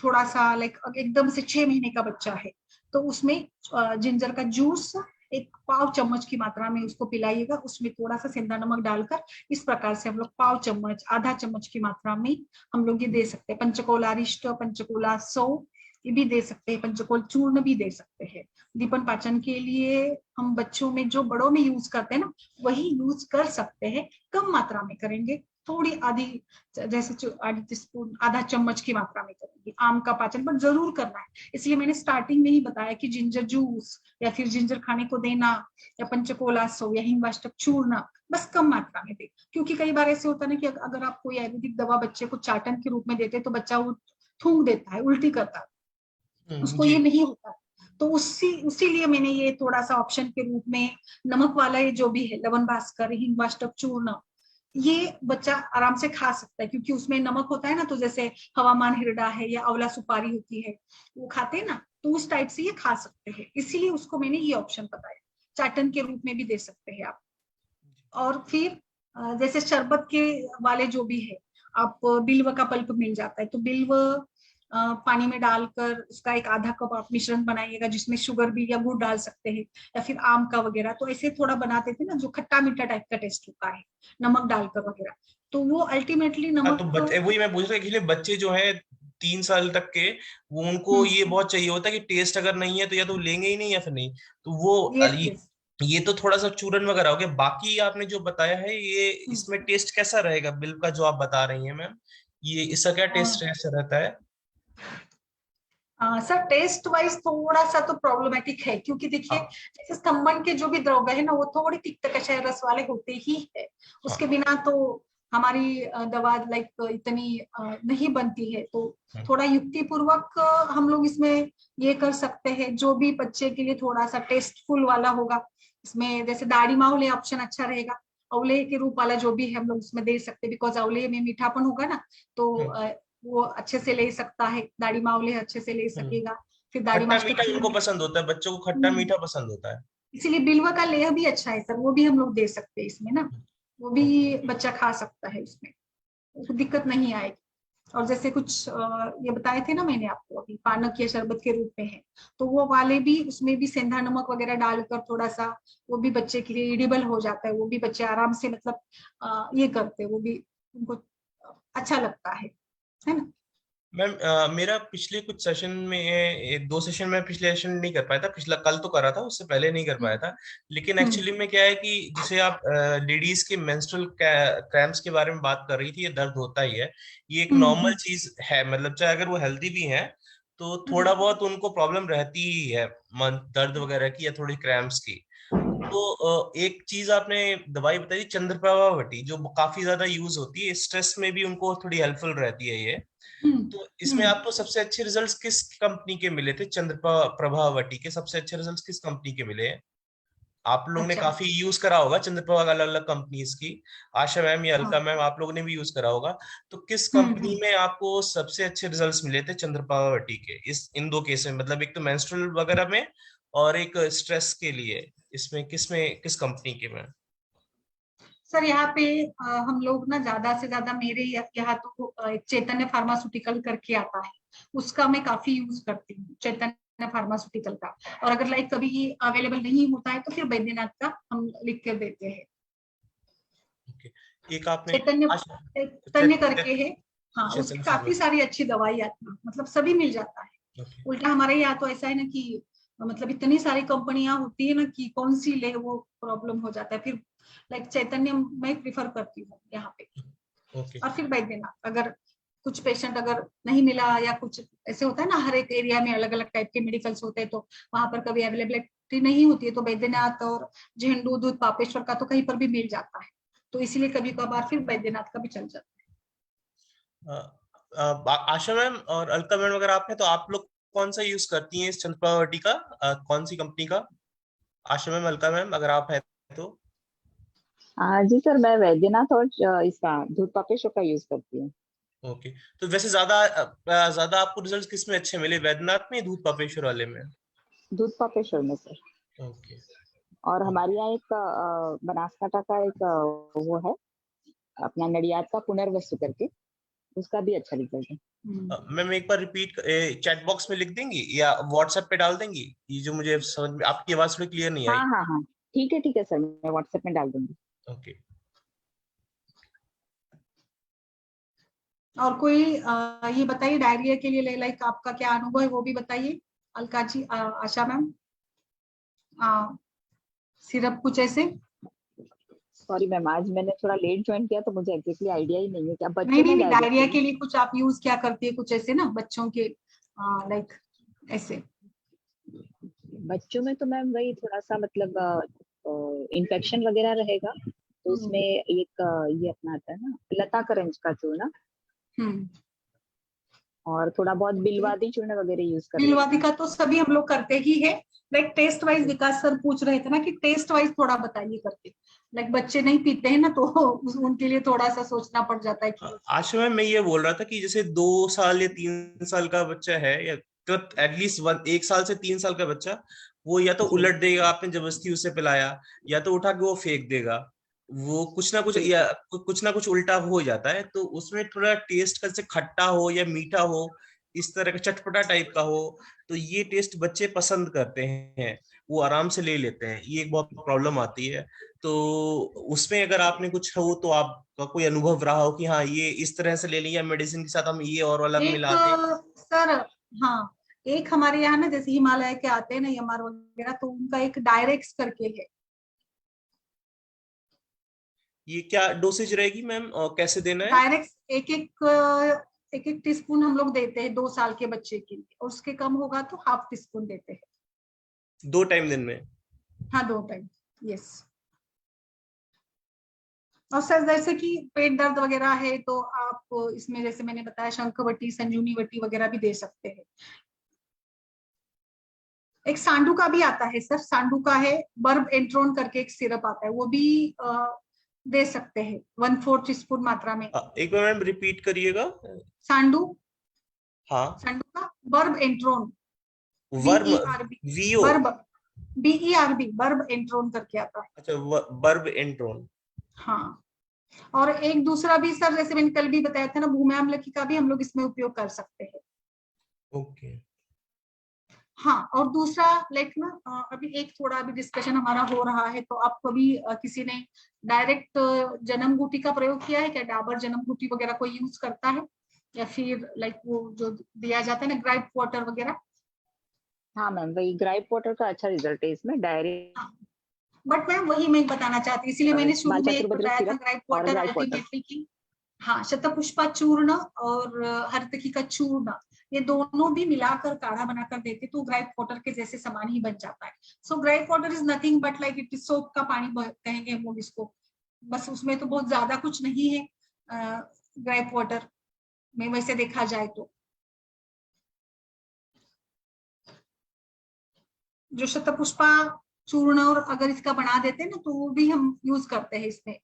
थोड़ा सा लाइक एकदम से 6 महीने का बच्चा है तो उसमें जिंजर का जूस एक पाव चम्मच की मात्रा में उसको पिलाइएगा, उसमें थोड़ा सा सेंधा नमक डालकर। इस प्रकार से हम लोग पाव चम्मच, आधा चम्मच की मात्रा में हम लोग ये दे सकते हैं। पंचकोला अरिष्ट, पंचकोला सौ ये भी दे सकते हैं, पंचकोल चूर्ण भी दे सकते हैं। दीपन पाचन के लिए हम बच्चों में जो बड़ों में यूज करते हैं ना, वही यूज कर सकते हैं, कम मात्रा में करेंगे, थोड़ी आधी, जैसे आधी टीस्पून, आधा चम्मच की मात्रा में करेंगे। आम का पाचन पर जरूर करना है, इसलिए मैंने स्टार्टिंग में ही बताया कि जिंजर जूस या फिर जिंजर खाने को देना, या पंचकोला सौ या हिंगवाष्टक चूर्ण बस कम मात्रा में दे। क्योंकि कई बार ऐसे होता है ना कि अगर आप कोई आयुर्वेदिक दवा बच्चे को चाटन के रूप में देते तो बच्चा वो थूक देता है, उल्टी करता है, उसको ये जी। नहीं होता। तो उसीलिए मैंने ये थोड़ा सा ऑप्शन के रूप में नमक वाला ये जो भी है, लवण भास्कर, हिंगवाष्टक चूर्ण, ये बच्चा आराम से खा सकता है, क्योंकि उसमें नमक होता है ना। तो जैसे हवामान हिरडा है या आंवला सुपारी होती है, वो खाते हैं ना, तो उस टाइप से ये खा सकते हैं, इसीलिए उसको मैंने ये ऑप्शन बताया। चाटन के रूप में भी दे सकते हैं आप। और फिर जैसे शरबत के वाले जो भी है, आप बिल्व का पल्प मिल जाता है, तो बिल्व पानी में डालकर उसका एक आधा कप आप मिश्रण बनाइएगा, जिसमें शुगर भी या गुड़ डाल सकते हैं, या फिर आम का वगैरह। तो ऐसे थोड़ा बनाते थे ना, जो खट्टा मीठा टाइप का टेस्ट होता है, नमक डालकर वगैरह। तो वो अल्टीमेटली हाँ, तो नमक। बच्चे, वही मैं पूछ रहा कि बच्चे जो है 3 साल तक के, वो उनको ये बहुत चाहिए होता है कि टेस्ट अगर नहीं है तो या तो लेंगे ही नहीं या फिर नहीं। तो वो यस यस। ये तो थोड़ा सा चूरन वगैरह हो गया। बाकी आपने जो बताया है, ये इसमें टेस्ट कैसा रहेगा बिल का जो आप बता रही हैं मैम, ये इसका क्या टेस्ट ऐसा रहता है? सर टेस्ट वाइज थोड़ा सा तो प्रॉब्लमेटिक है, क्योंकि देखिए हाँ जैसे स्तंभन के जो भी द्रव्य है ना, वो थोड़े तिक्त कषाय रस वाले होते ही है। उसके हाँ। बिना तो हमारी दवा लाइक इतनी नहीं बनती है। तो थोड़ा युक्ति पूर्वक हम लोग इसमें ये कर सकते हैं, जो भी बच्चे के लिए थोड़ा सा टेस्टफुल वाला होगा। इसमें जैसे दाढ़ी मावले ऑप्शन अच्छा रहेगा, अवले के रूप वाला जो भी है हम लोग उसमें दे सकते हैं, बिकॉज अवले में मीठापन होगा ना, तो हम्म, वो अच्छे से ले सकता है, दाढ़ी मावले अच्छे से ले हम्म। सकेगा। फिर दाढ़ी खट्टा मास्टर मीठा उनको चूर्ण। पसंद होता है, बच्चों को खट्टा मीठा पसंद होता है। इसीलिए बिल्वा का लेह भी अच्छा है सर, वो भी हम लोग दे सकते हैं इसमें ना, वो भी ओके। बच्चा खा सकता है उसमें, दिक्कत नहीं आएगी। और जैसे कुछ ये बताए थे ना मैंने आपको अभी, पानक या शरबत के रूप में है, तो वो वाले भी, उसमें भी सेंधा नमक वगैरह डालकर थोड़ा सा, वो भी बच्चे के लिए एडिबल हो जाता है, वो भी बच्चे आराम से मतलब ये करते हैं, वो भी उनको अच्छा लगता है ना। मैम मेरा पिछले कुछ सेशन में, 2 सेशन में, पिछले सेशन नहीं कर पाया था, पिछला कल तो करा था, उससे पहले नहीं कर पाया था। लेकिन हम्म एक्चुअली में क्या है कि जिसे आप लेडीज के मेंस्ट्रुअल क्रैम्प्स के बारे में बात कर रही थी, ये दर्द होता ही है, ये एक नॉर्मल हम्म चीज है। मतलब चाहे अगर वो हेल्दी भी हैं तो हम्म थोड़ा बहुत उनको प्रॉब्लम रहती ही है, मन दर्द वगैरह की या थोड़ी क्रैम्प्स की। तो एक चीज आपने दवाई बताई थी चंद्रप्रभा वटी, जो काफी ज्यादा यूज होती है स्ट्रेस में भी, उनको थोड़ी हेल्पफुल रहती है ये। हम्म तो इसमें हम्म। आपको सबसे अच्छे रिजल्ट्स किस कंपनी के मिले थे? चंद्रप्रभावती के सबसे अच्छे रिजल्ट्स किस कंपनी के मिले हैं? आप लोगों ने अच्छा। काफी यूज करा होगा चंद्रप्रभा का, अलग अलग कंपनीज की, आशा मैम या अलका हाँ। मैम, आप लोगों ने भी यूज करा होगा। तो किस कंपनी हम्म। में आपको सबसे अच्छे रिजल्ट्स मिले थे चंद्रप्रभावती के, इस इन 2 केस में? मतलब एक तो मेंस्ट्रुअल वगैरह में और एक स्ट्रेस के लिए, इसमें किस कंपनी के में? सर यहाँ पे हम लोग ना ज्यादा से ज्यादा, मेरे यहाँ तो एक चैतन्य फार्मास्यूटिकल करके आता है, उसका मैं काफी यूज करती हूँ, चैतन्य फार्मास्यूटिकल का। और अगर लाइक कभी अवेलेबल नहीं होता है तो फिर बैद्यनाथ का हम लिख कर देते हैं। ओके। एक आपने चैतन्य, आशा, चैतन्य करके है। हाँ, उसकी चैतन्य काफी फार्मा। सारी अच्छी दवाई आती है, मतलब सभी मिल जाता है। ओके। उल्टा हमारे यहाँ तो ऐसा है ना कि मतलब इतनी सारी कंपनियां होती है ना कि कौन सी ले, वो प्रॉब्लम हो जाता है फिर। लाइक चैतन्य मैं प्रिफर करती हूँ यहाँ पे। ओके। और फिर बैद्यनाथ, अगर कुछ पेशेंट अगर नहीं मिला या कुछ ऐसे होता है ना, हर एक एरिया में अलग अलग टाइप के मेडिकल्स होते हैं, तो वहां पर कभी अवेलेबिलिटी नहीं होती है, तो बैद्यनाथ और झेंडू दूध पापेश्वर का तो कहीं पर भी मिल जाता है। तो इसीलिए कभी कभार फिर बैद्यनाथ का भी चल जाता आशा मैम और अलका मैम, अगर आप हैं तो आप लोग कौन सा यूज करती हैं इस चंद्रप्रभावती का? कौन सी कंपनी का? आशा मैम, अलका मैम, अगर आप हैं तो। जी सर, मैं वैद्यनाथ और इसका दूध पापेश्वर का यूज करती हूँ। ओके। तो वैसे ज्यादा ज्यादा आपको रिजल्ट किस में अच्छे मिले, वैद्यनाथ में या दूध पापेश्वर वाले में? दूध पापेश्वर में सर। ओके। और ओके। हमारे यहाँ एक बनासकांठा का एक वो है, अपना नडियाद का पुनर्वसु करके, उसका भी अच्छा रिजल्ट है। मैम एक बार रिपीट चैट बॉक्स में लिख देंगी या व्हाट्सएप पे डाल देंगी? ये जो मुझे समझ में, आपकी आवाज थोड़ी क्लियर नहीं आई। हाँ हाँ हाँ, ठीक है सर, मैं व्हाट्सएप में डाल दूंगी। ओके। और कोई ये बताइए डायरिया के लिए लाइक आपका क्या अनुभव है वो भी बताइए। अलका जी, आशा मैम, सिरप कुछ ऐसे? सॉरी मैम, आज मैंने थोड़ा लेट ज्वाइन किया तो मुझे एग्जैक्टली आइडिया ही नहीं है क्या नहीं बच्चों नहीं में नहीं, डायरिया डायरिया के के लिए। लिए कुछ आप यूज क्या करती है कुछ ऐसे ना बच्चों के लाइक ऐसे? बच्चों में तो मैम वही थोड़ा सा मतलब इन्फेक्शन वगैरह रहेगा तो उसमें एक ये अपना आता है ना लता करंज का चूर्ण, हम्म। और थोड़ा बहुत बिलवादी चूर्ण वगैरह यूज कर लेते बिलवादी हैं। का तो सभी हम लोग करते ही है। लाइक टेस्ट वाइज विकास सर पूछ रहे थे ना कि टेस्ट वाइज थोड़ा बताइए करके। लाइक बच्चे नहीं पीते हैं ना तो उनके लिए थोड़ा सा सोचना पड़ जाता है कि आशा मैम, मैं ये बोल रहा था कि जैसे 2 साल या 3 साल का बच्चा है, या तो एटलीस्ट 1 साल से 3 साल का बच्चा, वो या तो जी उलट देगा, आपने जबरदस्ती उसे पिलाया, या तो उठा के वो फेंक देगा, वो कुछ ना कुछ जी या कुछ ना कुछ उल्टा हो जाता है। तो उसमें थोड़ा टेस्ट का, जैसे खट्टा हो या मीठा हो, इस तरह का चटपटा टाइप का हो, तो ये टेस्ट बच्चे पसंद करते हैं, वो आराम से ले लेते हैं। ये एक बहुत प्रॉब्लम आती है। तो उसमें अगर आपने कुछ हो तो आपका कोई अनुभव रहा हो कि हाँ ये इस तरह से ले लिया, मेडिसिन के साथ हम ये और अलग एक मिला दें। सर, हाँ, एक हमारे यहाँ ना जैसे हिमालय के आते हैं ना एमआर वगैरह, तो उनका एक डायरेक्स करके है। ये क्या डोसेज रहेगी मैम, और कैसे देना है? डायरेक्ट एक एक टीस्पून हम लोग देते हैं 2 साल के बच्चे के लिए, और उसके कम होगा तो हाफ टीस्पून देते हैं। 2 टाइम दिन में? हाँ, 2 टाइम। यस। और सर जैसे कि पेट दर्द वगैरह है तो आप इसमें जैसे मैंने बताया शंखवटी संजीवनी वटी वगैरह भी दे सकते हैं। एक सांडू का भी आता है सर, सांडू का है, बर्ब एंट्रोन करके एक सिरप आता है, वो भी दे सकते हैं 1/4 टीस्पून मात्रा में। एक बार मैम रिपीट करिएगा। सांडू, हाँ। सांडू का बर्ब एंट्रोन, वर्म, BERB, वीओ? बर्ब, BERB, बर्ब एंट्रोन करके आता है। अच्छा, बर्ब एंट्रोन। हाँ। और एक दूसरा भी सर जैसे मैंने कल भी बताया था ना, भूमि अम्लकी का भी हम लोग इसमें उपयोग कर सकते हैं। ओके। हाँ, और दूसरा लाइक ना अभी एक थोड़ा अभी डिस्कशन हमारा हो रहा है, तो आप कभी किसी ने डायरेक्ट जन्म बूटी का प्रयोग किया है क्या? डाबर जन्म बूटी वगैरह कोई यूज करता है, या फिर लाइक वो जो दिया जाता है ना ग्राइप वाटर वगैरह? हाँ मैम, वही ग्राइप वाटर का अच्छा रिजल्ट है इसमें डायरेक्ट। हाँ, बट मैम वही मैं बताना चाहती, इसीलिए मैंने शुरू में एक बालचतुर्भद्र बताया था सिरप ग्राइप और वाटर ग्राइप वाटर। अल्टीमेटली की। हाँ, शतपुष्पा चूर्ण और हरतकी का चूर्ण, ये दोनों भी मिलाकर काढ़ा बनाकर देते तो ग्राइप वाटर के जैसे समान ही बन जाता है। So gripe water is nothing but like it is soap का पानी कहेंगे हम लोग इसको, बस उसमें तो बहुत ज्यादा कुछ नहीं है ग्राइप वाटर में वैसे देखा जाए तो। जो शतपुष्पा चूर्ण और अगर इसका बना देते हैं ना तो वो भी हम यूज करते हैं इसमें।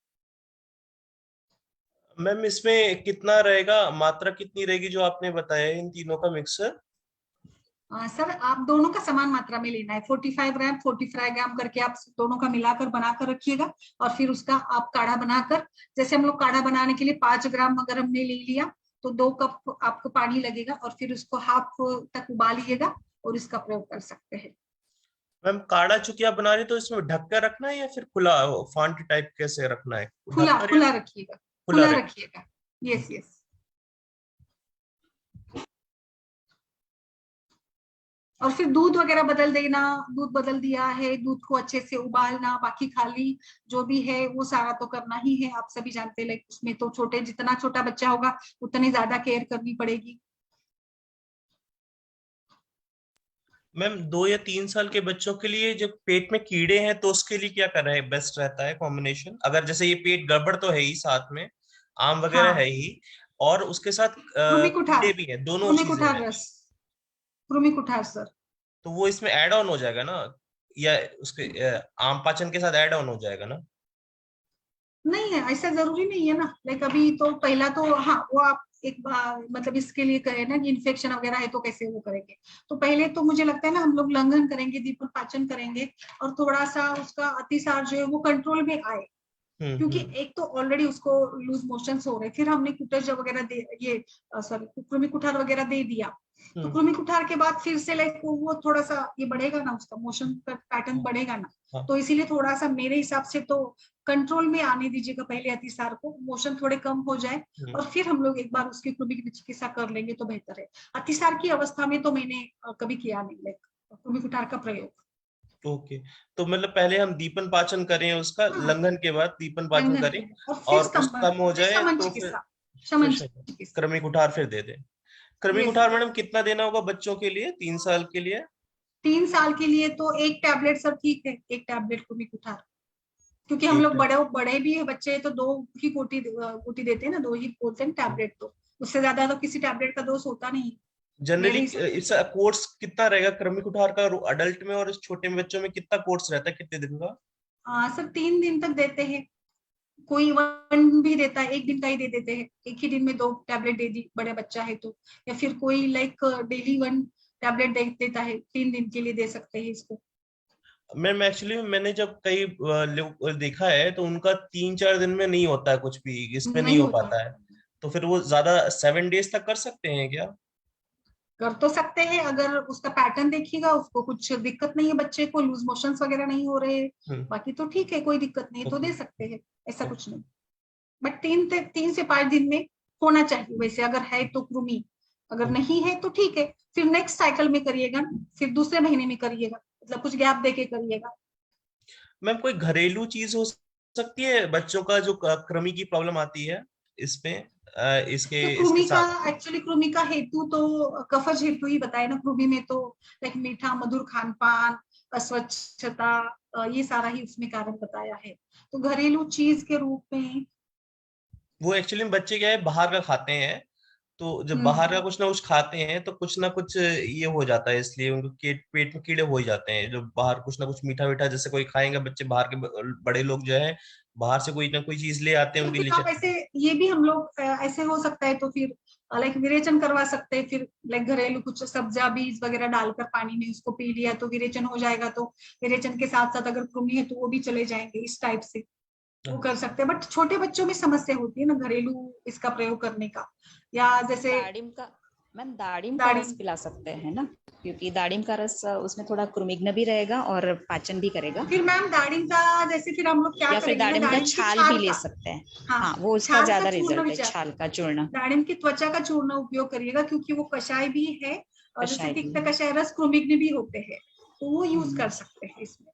मैम इसमें कितना रहेगा, मात्रा कितनी रहेगी जो आपने बताया इन तीनों का मिक्सर? सर आप दोनों का समान मात्रा में लेना है, 45 ग्राम 45 ग्राम करके आप दोनों का मिलाकर बनाकर रखिएगा। और फिर उसका आप काढ़ा बनाकर, जैसे हम लोग काढ़ा बनाने के लिए 5 ग्राम अगर हमने ले लिया तो 2 कप आपको पानी लगेगा, और फिर उसको हाफ तक उबालिएगा और इसका प्रयोग कर सकते हैं। मैम काढ़ा चूंकि आप बना रहे तो इसमें ढक कर रखना है या फिर खुला फांट टाइप कैसे रखना है? खुला ढक कर या खुला रखिएगा, खुला खुला रख? रखिएगा। Yes yes. और फिर दूध वगैरह बदल देना, दूध बदल दिया है, दूध को अच्छे से उबालना, बाकी खाली जो भी है वो सारा तो करना ही है, आप सभी जानते हैं। लाइक उसमें तो छोटे, जितना छोटा बच्चा होगा उतनी ज्यादा केयर करनी पड़ेगी। मैम 2 या 3 साल के बच्चों के लिए जब पेट में कीड़े हैं तो उसके लिए क्या कर रहे हैं बेस्ट रहता है कॉम्बिनेशन? अगर जैसे ये पेट गड़बड़ तो है ही, साथ में आम वगैरह है हाँ, ही, और उसके साथ कृमि कुठार, कीड़े भी हैं, दोनों कृमि चीजें कुठार हैं, रस, कृमि कुठार सर। तो वो इसमें ऐड ऑन हो जाएगा ना, या उसके आम पाचन के साथ ऐड ऑन हो जाएगा ना? नहीं है, ऐसा जरूरी नहीं है ना। लाइक अभी तो पहला तो हाँ वो आप एक बार मतलब इसके लिए करें ना कि इन्फेक्शन वगैरह है तो कैसे वो करेंगे, तो पहले तो मुझे लगता है ना हम लोग लंघन करेंगे, दीपक पाचन करेंगे, और थोड़ा सा उसका अतिसार जो है वो कंट्रोल में आए। क्योंकि एक तो ऑलरेडी उसको लूज मोशंस हो रहे, फिर हमने कुटज वगैरह दे, ये सॉरी कृमि कुठार वगैरह दे दिया, तो कृमि कुठार के बाद फिर से लाइक वो थोड़ा सा ये बढ़ेगा ना, उसका मोशन का पैटर्न बढ़ेगा ना, तो इसीलिए थोड़ा सा मेरे हिसाब से तो कंट्रोल में आने दीजिएगा पहले अतिसार को, मोशन थोड़े कम हो जाए और फिर हम लोग एक बार उसकी कृमि की चिकित्सा कर लेंगे तो बेहतर है। अतिसार की अवस्था में तो मैंने कभी किया नहीं लाइक कृमि कुठार का प्रयोग। ओके, तो मतलब पहले हम दीपन पाचन करें, उसका लंघन के बाद दीपन पाचन करें और कुछ कम हो जाए तो फिर कृमि कुठार फिर दे दें। कृमि कुठार मैडम कितना देना होगा बच्चों के लिए 3 साल के लिए? 3 साल के लिए तो 1 टैबलेट सब ठीक है, 1 टैबलेट कृमि कुठार, क्योंकि हम लोग बड़े भी है बच्चे तो 2 ही गोटी देते हैं ना, 2 ही बोलते हैं टैबलेट, तो उससे ज्यादा तो किसी टैबलेट का डोज होता नहीं। जनरली इस कोर्स कितना रहेगा कृमि कुठार का अडल्ट में, और इस छोटे बच्चों में कितना कोर्स रहता है, कितने दिन का? सर 3 दिन तक देते हैं, कोई 1 भी देता है, 1 दिन का ही दे देते हैं, एक ही दिन में 2 टैबलेट दे दी बड़े बच्चा है तो, या फिर कोई लाइक डेली 1 टैबलेट दे देता है, 3 दिन के लिए दे सकते हैं इसको। मैम एक्चुअली मैंने जब कई लोग देखा है तो उनका 3-4 दिन में नहीं होता है कुछ भी, इसमें नहीं हो पाता है, तो फिर वो ज्यादा 7 डेज तक कर सकते हैं क्या? कर तो सकते हैं, अगर उसका पैटर्न देखिएगा, उसको कुछ दिक्कत नहीं है, बच्चे को लूज मोशंस वगैरह नहीं हो रहे, बाकी तो ठीक है, कोई दिक्कत नहीं, तो दे सकते हैं, ऐसा कुछ नहीं। बट 3 से 5 दिन में होना चाहिए वैसे, अगर है तो कृमि, अगर नहीं है तो ठीक है, फिर नेक्स्ट साइकिल में करिएगा, फिर दूसरे महीने में करिएगा, मतलब कुछ गैप देके करिएगा। मैम कोई घरेलू चीज हो सकती है बच्चों का जो कृमि की प्रॉब्लम आती है इसमें, इसके तो कृमि का साथ? एक्चुअली कृमि का हेतु तो कफज हेतु ही बताए ना, कृमि में तो लाइक मीठा मधुर खान पान, अस्वच्छता, ये सारा ही उसमें कारण बताया है, तो घरेलू चीज के रूप में वो एक्चुअली बच्चे क्या है बाहर का खाते हैं, तो जब बाहर का कुछ ना कुछ खाते हैं तो कुछ ना कुछ ये हो जाता है, इसलिए उनके पेट में कीड़े हो ही जाते हैं। जो बाहर कुछ ना कुछ मीठा मीठा जैसे कोई खाएंगे बच्चे, बाहर के बड़े लोग जो है बाहर से कोई ना कोई चीज ले आते हैं तो उनके फिर लिए। आप ऐसे ये भी हम लोग ऐसे हो सकता है, तो फिर लाइक विरेचन करवा सकते हैं, फिर लाइक घरेलू कुछ सब्जा बीज वगैरह डालकर पानी में उसको पी लिया तो विरेचन हो जाएगा, तो विरेचन के साथ साथ अगर कृमि है तो वो भी चले जाएंगे, इस टाइप से वो कर सकते हैं। बट छोटे बच्चों में समस्या होती है ना घरेलू इसका प्रयोग करने का, या जैसे दाड़िम का रस पिला सकते हैं ना, क्योंकि दाड़िम का रस उसमें थोड़ा कृमिघ्न भी रहेगा और पाचन भी करेगा। फिर मैम दाड़िम का जैसे फिर हम लोग क्या या फिर दाड़िम का छाल भी ले सकते हैं, हाँ वो उसका ज्यादा रिजल्ट है, छाल का चूर्ण, दाड़िम की त्वचा का चूर्ण उपयोग करिएगा, क्योंकि वो कषाय भी है, और जैसे तिक्त कषाय रस कृमिघ्न भी होते हैं, तो वो यूज कर सकते हैं इसमें।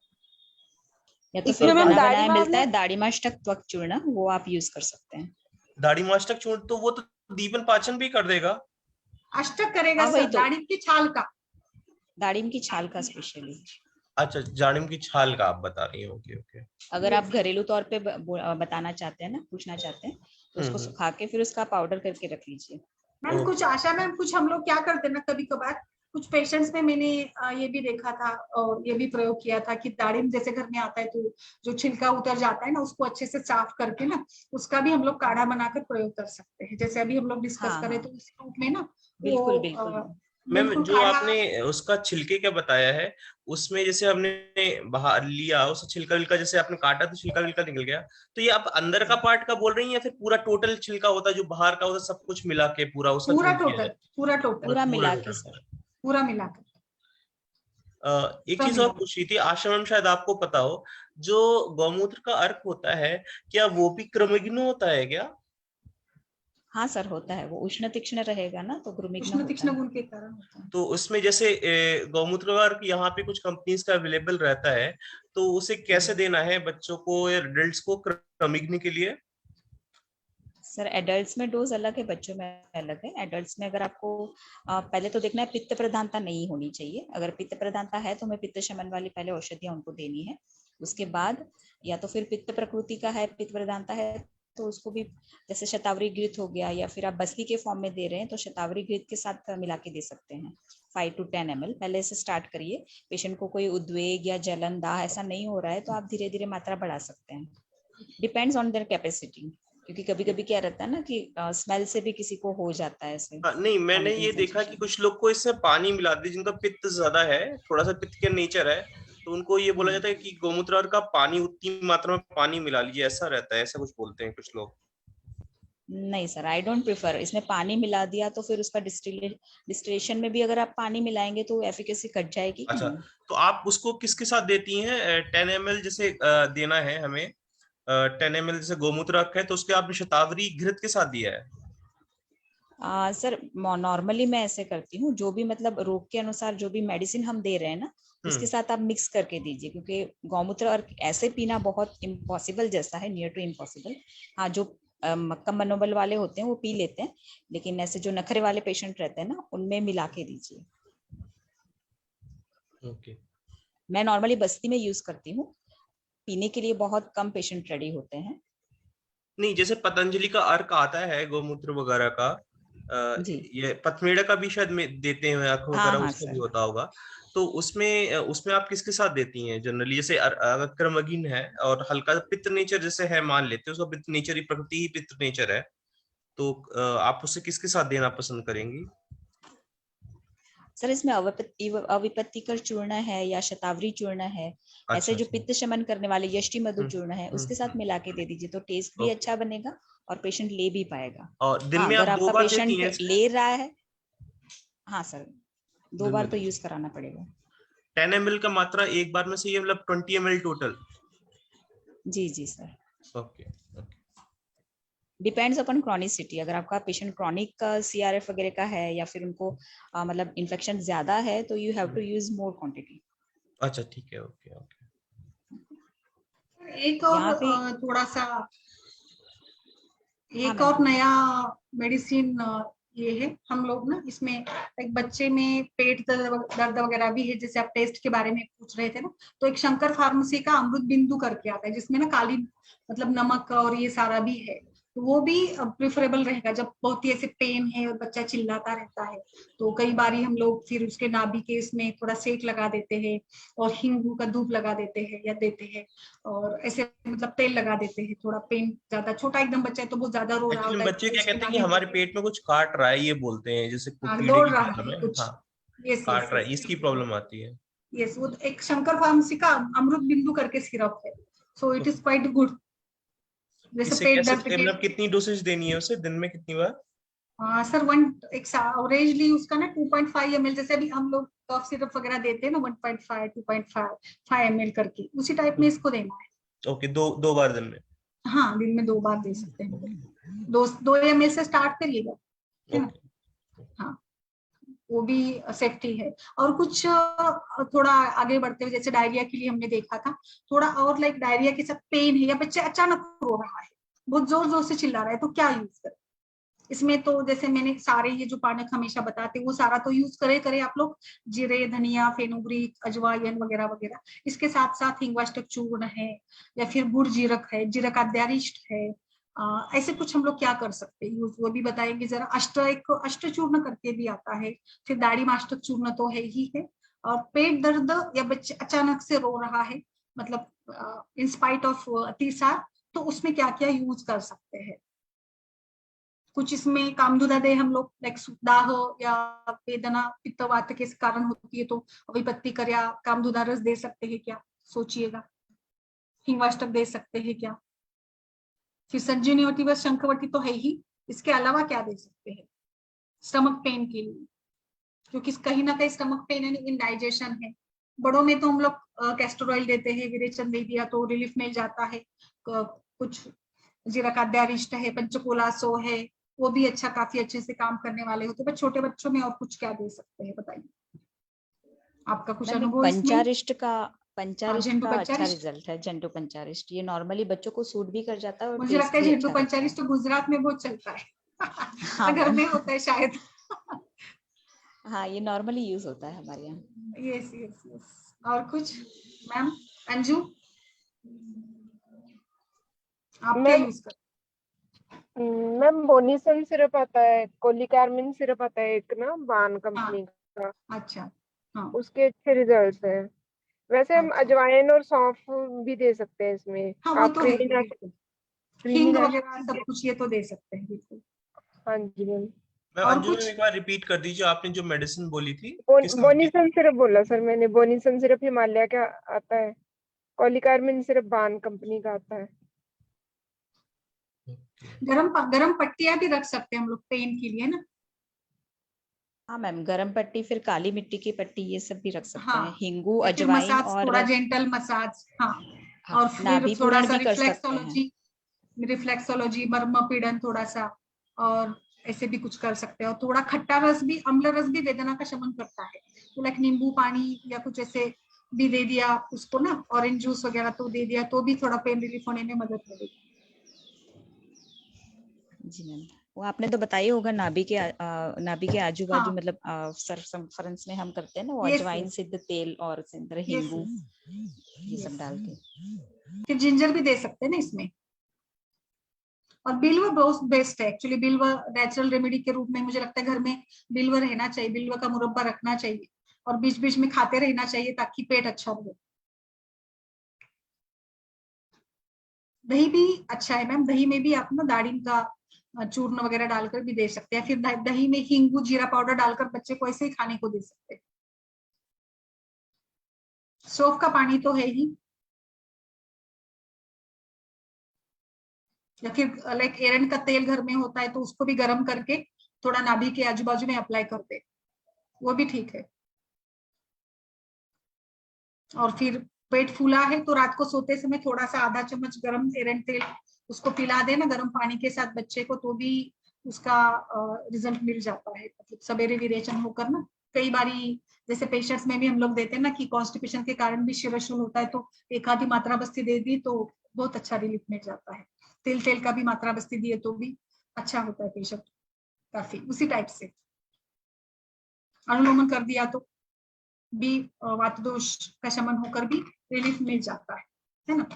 या तो फिर बना बनाया मिलता है दाड़िमाष्टक त्वक चूर्ण, वो आप यूज कर सकते हैं। दाड़िमाष्टक चूर्ण तो वो तो दीपन पाचन भी कर देगा, अष्टक करेगा सर, दाड़िम की छाल का, दाड़िम की छाल का स्पेशली। अच्छा दाड़िम की छाल का आप बता रही हैं, ओके ओके। अगर आप घरेलू तौर पे बताना चाहते हैं ना, पूछना चाहते हैं, तो उसको सुखा के फिर उसका पाउडर करके रख लीजिए। मैम कुछ आशा मैम, कुछ हम लोग क्या करते हैं ना, कभी कभार कुछ पेशेंट्स में मैंने ये भी देखा था और ये भी प्रयोग किया था कि दाड़िम जैसे घर में आता है तो जो छिलका उतर जाता है ना, उसको अच्छे से साफ करके ना उसका भी हम लोग काढ़ा बनाकर प्रयोग कर सकते हैं, जैसे अभी हम लोग डिस्कस करें तो इस रूप में ना। बिल्कुल बिल्कुल मैम जो आपने उसका छिलके का बताया है, उसमें जैसे हमने बाहर लिया उसका छिलका विलका, जैसे आपने काटा तो छिलका विलका निकल गया, तो ये आप अंदर का पार्ट का बोल रही हैं या फिर पूरा टोटल छिलका होता है जो बाहर का होता है, सब कुछ मिला के पूरा उसका पूरा मिला के सर, पूरा मिला के। एक चीज और पूछ रही थी आशा मैम, शायद आपको पता हो, जो गौमूत्र का अर्क होता है क्या वो भी कृमिघ्न होता है क्या? हाँ सर होता है, वो उष्ण तीक्ष्ण रहेगा ना, तो उष्ण तीक्ष्ण गुण के कारण होता है। तो उसमें जैसे गौमूत्र का अर्क यहाँ पे कुछ कंपनीज का अवेलेबल रहता है, तो उसे कैसे देना है बच्चों को या एडल्ट्स को कृमिघ्न के लिए? सर एडल्ट्स में डोज अलग है, बच्चों में अलग है। एडल्ट्स में अगर आपको पहले तो देखना है पित्त प्रधानता नहीं होनी चाहिए, अगर पित्त प्रधानता है तो हमें पित्त शमन वाली पहले औषधियां उनको देनी है, उसके बाद या तो फिर पित्त प्रकृति का है, पित्त प्रधानता है तो उसको भी जैसे शतावरी घृत हो गया, या फिर आप बसली के फॉर्म में दे रहे हैं तो शतावरी घृत के साथ मिला के दे सकते हैं 5 to 10 ml। पहले से स्टार्ट करिए, पेशेंट को कोई उद्वेग या जलन दाह ऐसा नहीं हो रहा है तो आप धीरे धीरे मात्रा बढ़ा सकते हैं, डिपेंड्स ऑन देयर कैपेसिटी, क्योंकि कभी कभी क्या रहता है ना कि स्मेल से भी किसी को हो जाता है ऐसे। नहीं मैंने ये देखा कि कुछ लोग को इससे पानी मिला दी जिनका पित्त ज्यादा है, थोड़ा सा पित्त के नेचर है, तो उनको ये बोला जाता है कि गोमूत्र का पानी उतनी मात्रा में पानी मिला लीजिए, ऐसा रहता है, ऐसा कुछ बोलते हैं कुछ लोग। नहीं सर, आई डोंट प्रिफर। इसमें पानी मिला दिया तो फिर उसका डिस्टिलेशन में भी अगर आप पानी मिलाएंगे तो एफिकेसी कट जाएगी कि अच्छा, नहीं? तो आप उसको किसके साथ देती हैं? 10 ml जैसे देना है हमें, 10 ml जैसे गोमूत्र है तो उसके आपने शतावरी घृत के साथ दिया है? सर नॉर्मली मैं ऐसे करती हूँ, जो भी मतलब रोग के अनुसार जो भी मेडिसिन हम दे रहे हैं ना, उसके साथ आप मिक्स करके दीजिए, क्योंकि गौमूत्र और ऐसे पीना बहुत इम्पॉसिबल जैसा है, नियर टू इम्पॉसिबल। हाँ, जो कम मनोबल वाले होते हैं वो पी लेते हैं, लेकिन ऐसे जो नखरे वाले पेशेंट रहते हैं ना, उनमें मिला के दीजिए। ओके। मैं नॉर्मली बस्ती में यूज करती हूँ, पीने के लिए बहुत कम पेशेंट रेडी होते हैं। नहीं, जैसे पतंजलि का अर्क आता है गोमूत्र वगैरह का, जी ये पथमेड़ा का भी शायद में देते हैं, अर्क हाँ वगैरह हाँ उसका भी सर। होता होगा। तो उसमें आप किसके साथ देती हैं जनरली? जैसे अगर क्रमगीन है और हल्का पित्त नेचर जैसे है, मान लेते हैं उसका पित्त नेचर ही, प्रकृति ही पित्त नेचर है, तो आप उसे किसके साथ देना पसंद करेंगी? सर इसमें अविपत्तिकर चूर्ण है या शतावरी चूर्ण है, अच्छा ऐसे जो अच्छा। पित्त शमन करने वाले यष्टि मधु हम्म चूर्ण है, उसके हम्म। साथ मिला के दे दीजिए तो टेस्ट भी ओके। अच्छा बनेगा और पेशेंट ले भी पाएगा। और दिन हाँ, में आप अगर दो आपका बार देती पेशेंट हैं इसको? ले रहा है, हाँ सर, 2 दिन बार में तो यूज कराना पड़ेगा। 10 ml का मात्रा एक बार में से, ये मतलब 20 ml टोटल? जी जी sir, okay okay. Depends upon chronicity. अगर आपका पेशेंट क्रॉनिक CRF वगैरह का है या फिर उनको मतलब इन्फेक्शन ज्यादा है तो you have to use more quantity. अच्छा ठीक है, ओके ओके। एक और यहाँ पे थोड़ा सा हाँ एक मैम और बोलिए। नया मेडिसिन ये है हम लोग ना, इसमें एक बच्चे में पेट दर्द वगैरह भी है, जैसे आप टेस्ट के बारे में पूछ रहे थे ना, तो एक शंकर फार्मेसी का अमृत बिंदु करके आता है, जिसमें ना काली मतलब नमक और ये सारा भी है, तो वो भी प्रिफरेबल रहेगा जब बहुत ही ऐसे पेन है और बच्चा चिल्लाता रहता है। तो कई बारी हम लोग फिर उसके नाभि के इसमें थोड़ा सेक लगा देते हैं और हींग का धूप लगा देते हैं या देते हैं, और ऐसे मतलब तेल लगा देते हैं। थोड़ा पेन ज्यादा, छोटा एकदम बच्चा है तो बहुत ज्यादा रो रहा एक्चुअली होता है बच्चे तो क्या उसके कहते हैं कि नाभि में हमारे पेट में कुछ काट रहा है, ये बोलते हैं, जैसे कीड़े दौड़ की रहा प्रॉब्लम है है। कुछ। हाँ, यस यस काट रहा यस है, इसकी प्रॉब्लम आती है। यस, वो एक शंकर फार्मेसी का अमृत बिंदु करके सिरप है, so it is quite good, जैसे इसे पेट कैसे, दर्द के। मतलब कितनी डोसेज देनी है उसे, दिन में कितनी बार? हाँ सर, वन एक एवरेजली उसका ना 2.5 ml, जैसे अभी हम लोग कफ सिरप वगैरह देते हैं ना 1.5 2.5 ml करके, उसी टाइप में इसको देना है। ओके, दो दो बार दिन में? हाँ, दिन में 2 बार दे सकते हैं, 2 ml से स्टार्ट करिएगा, है ना। ओके। हाँ, वो भी सेफ्टी है। और कुछ थोड़ा आगे बढ़ते हुए, जैसे डायरिया के लिए हमने देखा था, थोड़ा और लाइक डायरिया के साथ पेन है या बच्चे अचानक रो रहा है, बहुत जोर जोर से चिल्ला रहा है, तो क्या यूज करें इसमें? तो जैसे मैंने सारे ये जो पानक हमेशा बताते वो सारा तो यूज करे आप लोग, जीरे, धनिया, फेनुग्रीक, अजवाइन वगैरह वगैरह। इसके साथ साथ हिंगवाष्टक चूर्ण है या फिर गुड़ जीरक है, जीरक आद्यारिष्ट है, ऐसे कुछ हम लोग क्या कर सकते हैं यूज, वो भी बताएंगे जरा। एक अष्ट चूर्ण करके भी आता है, फिर दाढ़ी मास्टक चूर्ण तो है ही है। और पेट दर्द या बच्चे अचानक से रो रहा है, मतलब इन स्पाइट ऑफ अतिसार, तो उसमें क्या क्या यूज कर सकते हैं? कुछ इसमें कामधुदा दे हम लोग, लाइक दाह या वेदना पित्त वात के कारण होती है तो विपत्ति कर या कामधुदा रस दे सकते हैं क्या, सोचिएगा। हिंगवाष्टक दे सकते हैं क्या, फिर संजीवनी व शंखवटी तो है ही, इसके अलावा क्या दे सकते हैं स्टमक पेन के लिए? क्योंकि कहीं ना कहीं स्टमक पेन यानी इंडाइजेशन है। बड़ों में तो हम लोग कैस्टर ऑयल देते हैं, विरेचन दे दिया तो रिलीफ मिल जाता है। कुछ जीरकाद्यारिष्ट है, पंचकोलासो है, वो भी अच्छा, काफी अच्छे से काम करने वाले होते हैं। बट छोटे बच्चों में और कुछ क्या दे सकते हैं बताइए, आपका कुछ मैम एक अनुभव इसमें? हाँ, पंचारिष्ट झंडू का अच्छा पंचारिष्ट, रिजल्ट है। झंडू पंचारिष्ट ये नॉर्मली बच्चों को सूट भी कर जाता है और मुझे लगता टेस्ट है भी झंडू अच्छा रखता है। पंचारिष्ट तो गुजरात में बहुत चलता है हाँ घर मैम। में होता है शायद हाँ, ये नॉर्मली यूज होता है हमारे यहाँ। Yes yes yes. और कुछ मैम? अंजू, आप क्या मैम यूज कर? मैम बोनीसन सिरप आता है, कोलिकार्मिन सिरप आता है एक ना, बान हाँ, कंपनी का, अच्छा, हाँ, उसके अच्छे रिजल्ट्स हैं। वैसे हम अच्छा, अजवाइन और सौंफ भी दे सकते हैं इसमें। हाँ वो आप तो है ही बिल्कुल, हींग कृमिनाशक वगैरह सब कुछ ये तो दे सकते हैं बिल्कुल। हाँ जी मैम। मैम और अंजू कुछ? मैम एक बार रिपीट कर दीजिए, आपने जो मेडिसिन बोली थी किस कंपनी? बोनीसन सिरप बोला सर मैंने, बोनीसन सिरप हिमालय का आता है, कॉलिकार्मिन सिरप बान कंपनी का आता है। गरम पट्टियां भी रख सकते हैं हम लोग पेन के लिए ना। हाँ मैम, गरम पट्टी, फिर काली मिट्टी की पट्टी, ये सब भी रख सकते हैं। हाँ, हिंगू, या फिर अजवाइन मसाज, और थोड़ा जेंटल मसाज। हाँ, हाँ, और फिर नाभि थोड़ा पूरण सा भी कर सकते हैं। रिफ्लेक्सोलॉजी मर्म पीड़न थोड़ा सा, और ऐसे भी कुछ कर सकते हैं। और थोड़ा खट्टा रस भी, अम्ल रस भी वेदना का शमन करता है, तो लाइक नींबू पानी या कुछ ऐसे भी दे दिया उसको ना, ऑरेंज जूस वगैरह तो दे दिया, तो भी थोड़ा पेन रिलीफ होने में मदद मिलेगी। जी मैम, वो आपने तो बताया होगा, नाभि के आजू बाजू, हाँ, मतलब सरकमफ्रेंस में हम करते हैं ना, वो यस अजवाइन, यस सिद्ध तेल और सिंदर, यस हिंगू, ये सब यस। डाल के। फिर जिंजर भी दे सकते हैं ना इसमें। और बिल्व बहुत बेस्ट है एक्चुअली, बिल्व नेचुरल रेमेडी के रूप में मुझे लगता है घर में बिल्व रहना चाहिए, बिल्व का मुरब्बा रखना चाहिए, और बीच बीच में खाते रहना चाहिए ताकि पेट अच्छा रहे। दही भी अच्छा है मैम, दही में भी आप ना दाड़िम का चूर्ण वगैरह डालकर भी दे सकते हैं, फिर दही में हींगू जीरा पाउडर डालकर बच्चे को ऐसे ही खाने को दे सकते हैं। सौंफ का पानी तो है ही, या फिर लाइक एरंड का तेल घर में होता है तो उसको भी गर्म करके थोड़ा नाभि के आजू बाजू में अप्लाई कर दे, वो भी ठीक है। और फिर पेट फूला है तो रात को सोते समय थोड़ा सा आधा चम्मच गरम एरंड तेल उसको पिला देना गर्म पानी के साथ बच्चे को, तो भी उसका रिजल्ट मिल जाता है, मतलब सवेरे विरेचन होकर ना। कई बारी जैसे पेशेंट्स में भी हम लोग देते हैं ना कि कॉन्स्टिपेशन के कारण भी शिरशूल होता है, तो एक आधी मात्रा बस्ती दे दी तो बहुत अच्छा रिलीफ मिल जाता है। तेल तेल का भी मात्रा बस्ती दिए तो भी अच्छा होता है पेशेंट, काफी उसी टाइप से। अनुलोमन कर दिया तो भी वात दोष का शमन होकर भी रिलीफ मिल जाता है ना।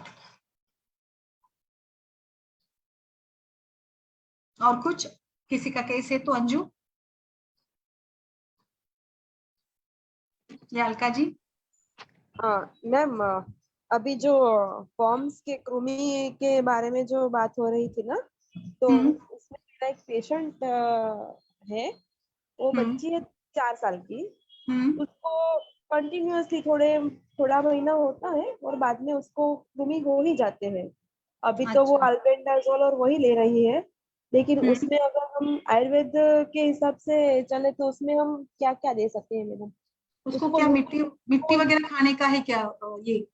और कुछ किसी का केस है तो अंजू या अलका जी? हाँ मैम, अभी जो फॉर्म्स के कृमि के बारे में जो बात हो रही थी ना, तो हम्म उसमें मेरा एक पेशेंट है, वो हम्म बच्ची है 4 साल की। हम्म। उसको कंटिन्यूअसली थोड़ा महीना होता है और बाद में उसको कृमि हो ही जाते हैं। अभी तो वो अच्छा। अल्बेंडाजोल और वही ले रही है, लेकिन हम्म। उसमें अगर हम आयुर्वेद के हिसाब से चले तो उसमें हम क्या क्या दे सकते हैं मैडम? उसको उसको क्या मिट्टी मिट्टी लूज, वगैरह खाने का है क्या ये?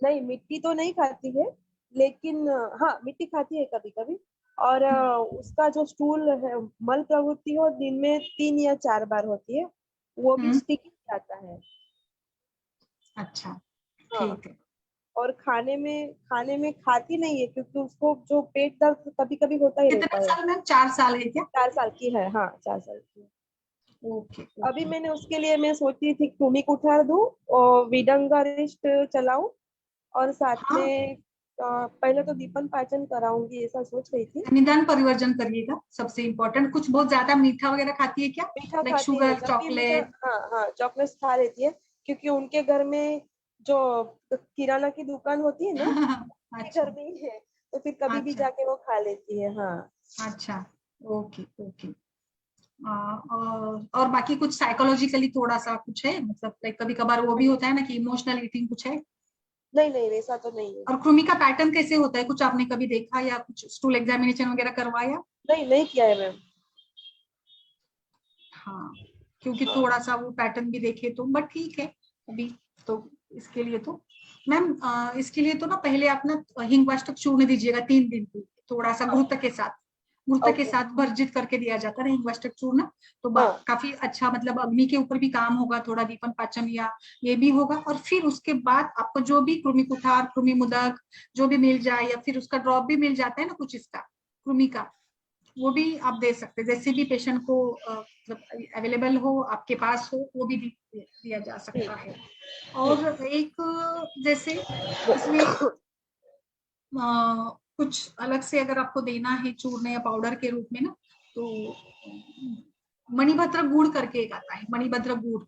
नहीं मिट्टी तो नहीं खाती है, लेकिन हाँ मिट्टी खाती है कभी कभी। और उसका जो स्टूल है, मल प्रवृत्ति हो दिन में 3 या 4 बार होती है, वो भी हम्म। स्टिकी जाता है। अच्छा, हाँ, ठीक है। और खाने में खाती नहीं है, क्योंकि उसको जो पेट दर्द कभी कभी होता ही रहता कितने है। साल में? 4 साल है क्या? 4 साल की है, हाँ 4 साल की है। ओके अभी ओके। मैंने उसके लिए मैं सोची थी क्रूमिक उठार दूं और विडंगारिष्ट चलाऊं, और साथ हाँ, में पहले तो दीपन पाचन कराऊंगी ऐसा सोच रही थी। निदान परिवर्जन करिएगा, सबसे इम्पोर्टेंट। कुछ बहुत ज्यादा मीठा वगैरह खाती है क्या? मीठा लाइक खाती है शुगर, जब भी मीठा, चॉकलेट? हाँ हाँ चॉकलेट्स खा लेती है, क्योंकि उनके घर में जो किराना की दुकान होती है ना, उनके घर अच्छा में ही है, तो फिर कभी भी अच्छा जाके वो खा लेती है। हाँ अच्छा। Okay okay. और बाकी कुछ साइकोलॉजिकली थोड़ा सा कुछ है, मतलब लाइक कभी कभार वो भी होता है ना कि इमोशनल ईटिंग कुछ है? नहीं नहीं, वैसा तो नहीं है। और कृमि का पैटर्न कैसे होता है, कुछ आपने कभी देखा या कुछ स्टूल एग्जामिनेशन वगैरह करवाया? नहीं नहीं किया है मैम। हाँ, क्योंकि थोड़ा सा वो पैटर्न भी देखे तो, बट ठीक है अभी तो। इसके लिए तो मैम इसके लिए तो ना पहले आप ना हिंगवाष्टक चूर्ण दीजिएगा 3 दिन की, थोड़ा सा घृत के साथ, घृत के ओके। साथ भर्जित करके दिया जाता है हिंगवाष्टक चूर्ण। तो हाँ काफी अच्छा, मतलब अग्नि के ऊपर भी काम होगा, थोड़ा दीपन पाचन या ये भी होगा। और फिर उसके बाद आपको जो भी कृमि कुठार, कृमि मुदक जो भी मिल जाए, या फिर उसका ड्रॉप भी मिल जाता है ना कुछ इसका कृमि का, वो भी आप दे सकते हैं। जैसे भी पेशेंट को मतलब अवेलेबल हो, आपके पास हो, वो भी दिया जा सकता ठीक है। ठीक। और एक जैसे इसमें कुछ अलग से अगर आपको देना है चूर्ण या पाउडर के रूप में ना, तो मणिभद्र गुड़ करके एक आता है, मणिभद्र गुड़।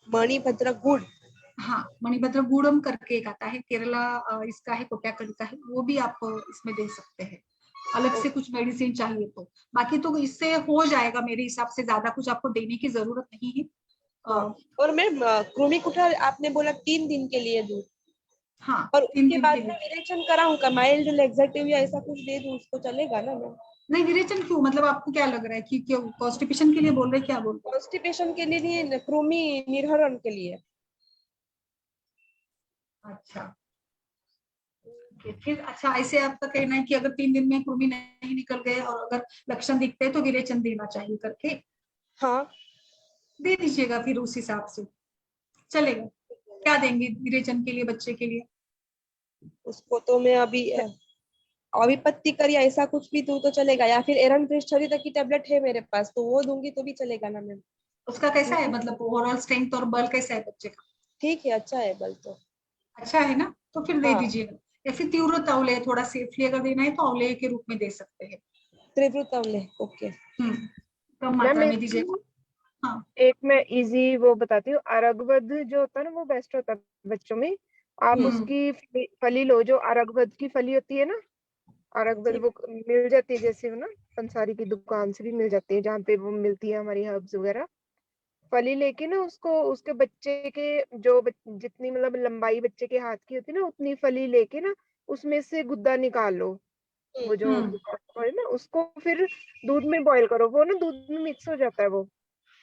मणिभद्र गुड़। हाँ, मणिभद्र गुड़म करके एक आता है, केरला इसका है, कोट्याकल का है, वो भी आप इसमें दे सकते हैं। अलग से कुछ मेडिसिन चाहिए तो। बाकी तो इससे हो जाएगा मेरे हिसाब से, ज्यादा कुछ आपको देने की जरूरत नहीं है। और मैम कृमि कुठा आपने बोला 3 दिन के लिए दूध, हाँ और 3 उसके दिन बाद के लिए। में विरेचन कराऊं का, माइल्ड लेग्जेटिव या ऐसा कुछ दे दूं, उसको चलेगा ना मैम? नहीं विरेचन क्यों, मतलब आपको क्या लग रहा है कि क्यों कॉन्स्टिपेशन के लिए बोल रहे हैं, क्या बोल रहे कॉन्स्टिपेशन के लिए नहीं, कृमि निर्हरण के लिए। हैं? अच्छा फिर अच्छा, ऐसे आपका कहना है कि अगर 3 दिन में कृमि नहीं निकल गए और अगर लक्षण दिखते हैं तो विरेचन देना चाहिए करके हाँ दे दीजिएगा, फिर उस हिसाब से चलेगा। क्या देंगे विरेचन के लिए बच्चे के लिए? उसको तो मैं अभी पत्ती कर या ऐसा कुछ भी दूं तो चलेगा, या फिर एरन ब्रिस्टरी तक की टेबलेट है मेरे पास, तो वो दूंगी तो भी चलेगा ना मैम? उसका कैसा है, मतलब ओवरऑल स्ट्रेंथ और बल कैसा है बच्चे का? ठीक है, अच्छा है बल तो। अच्छा है ना, तो फिर दे हाँ, दीजिएगा। या फिर तीव्र तौले थोड़ा सेफली अगर देना है तो अवलेय के रूप में दे सकते हैं। त्रिवृत अम्ल, ओके। कम मैम मात्रा में दीजिएगा। हाँ एक मैं इजी वो बताती हूँ, अरगवद जो होता है ना वो बेस्ट होता है बच्चों में। आप हम्म उसकी फली लो, जो अरगवद की फली होती है ना, अरगवद ठीक। वो मिल जाती है जैसे वो ना, पंसारी की दुकान से भी मिल जाती है, जहाँ पे वो मिलती है हमारी हर्ब्स वगैरह। फली लेके ना उसको, उसके बच्चे के जो जितनी मतलब लंबाई बच्चे के हाथ की होती है ना, उतनी फली लेके ना उसमें से गुद्दा निकाल लो। वो जो हम्म गुद्दा है ना, उसको फिर दूध में बॉईल करो, वो ना दूध में मिक्स हो जाता है वो,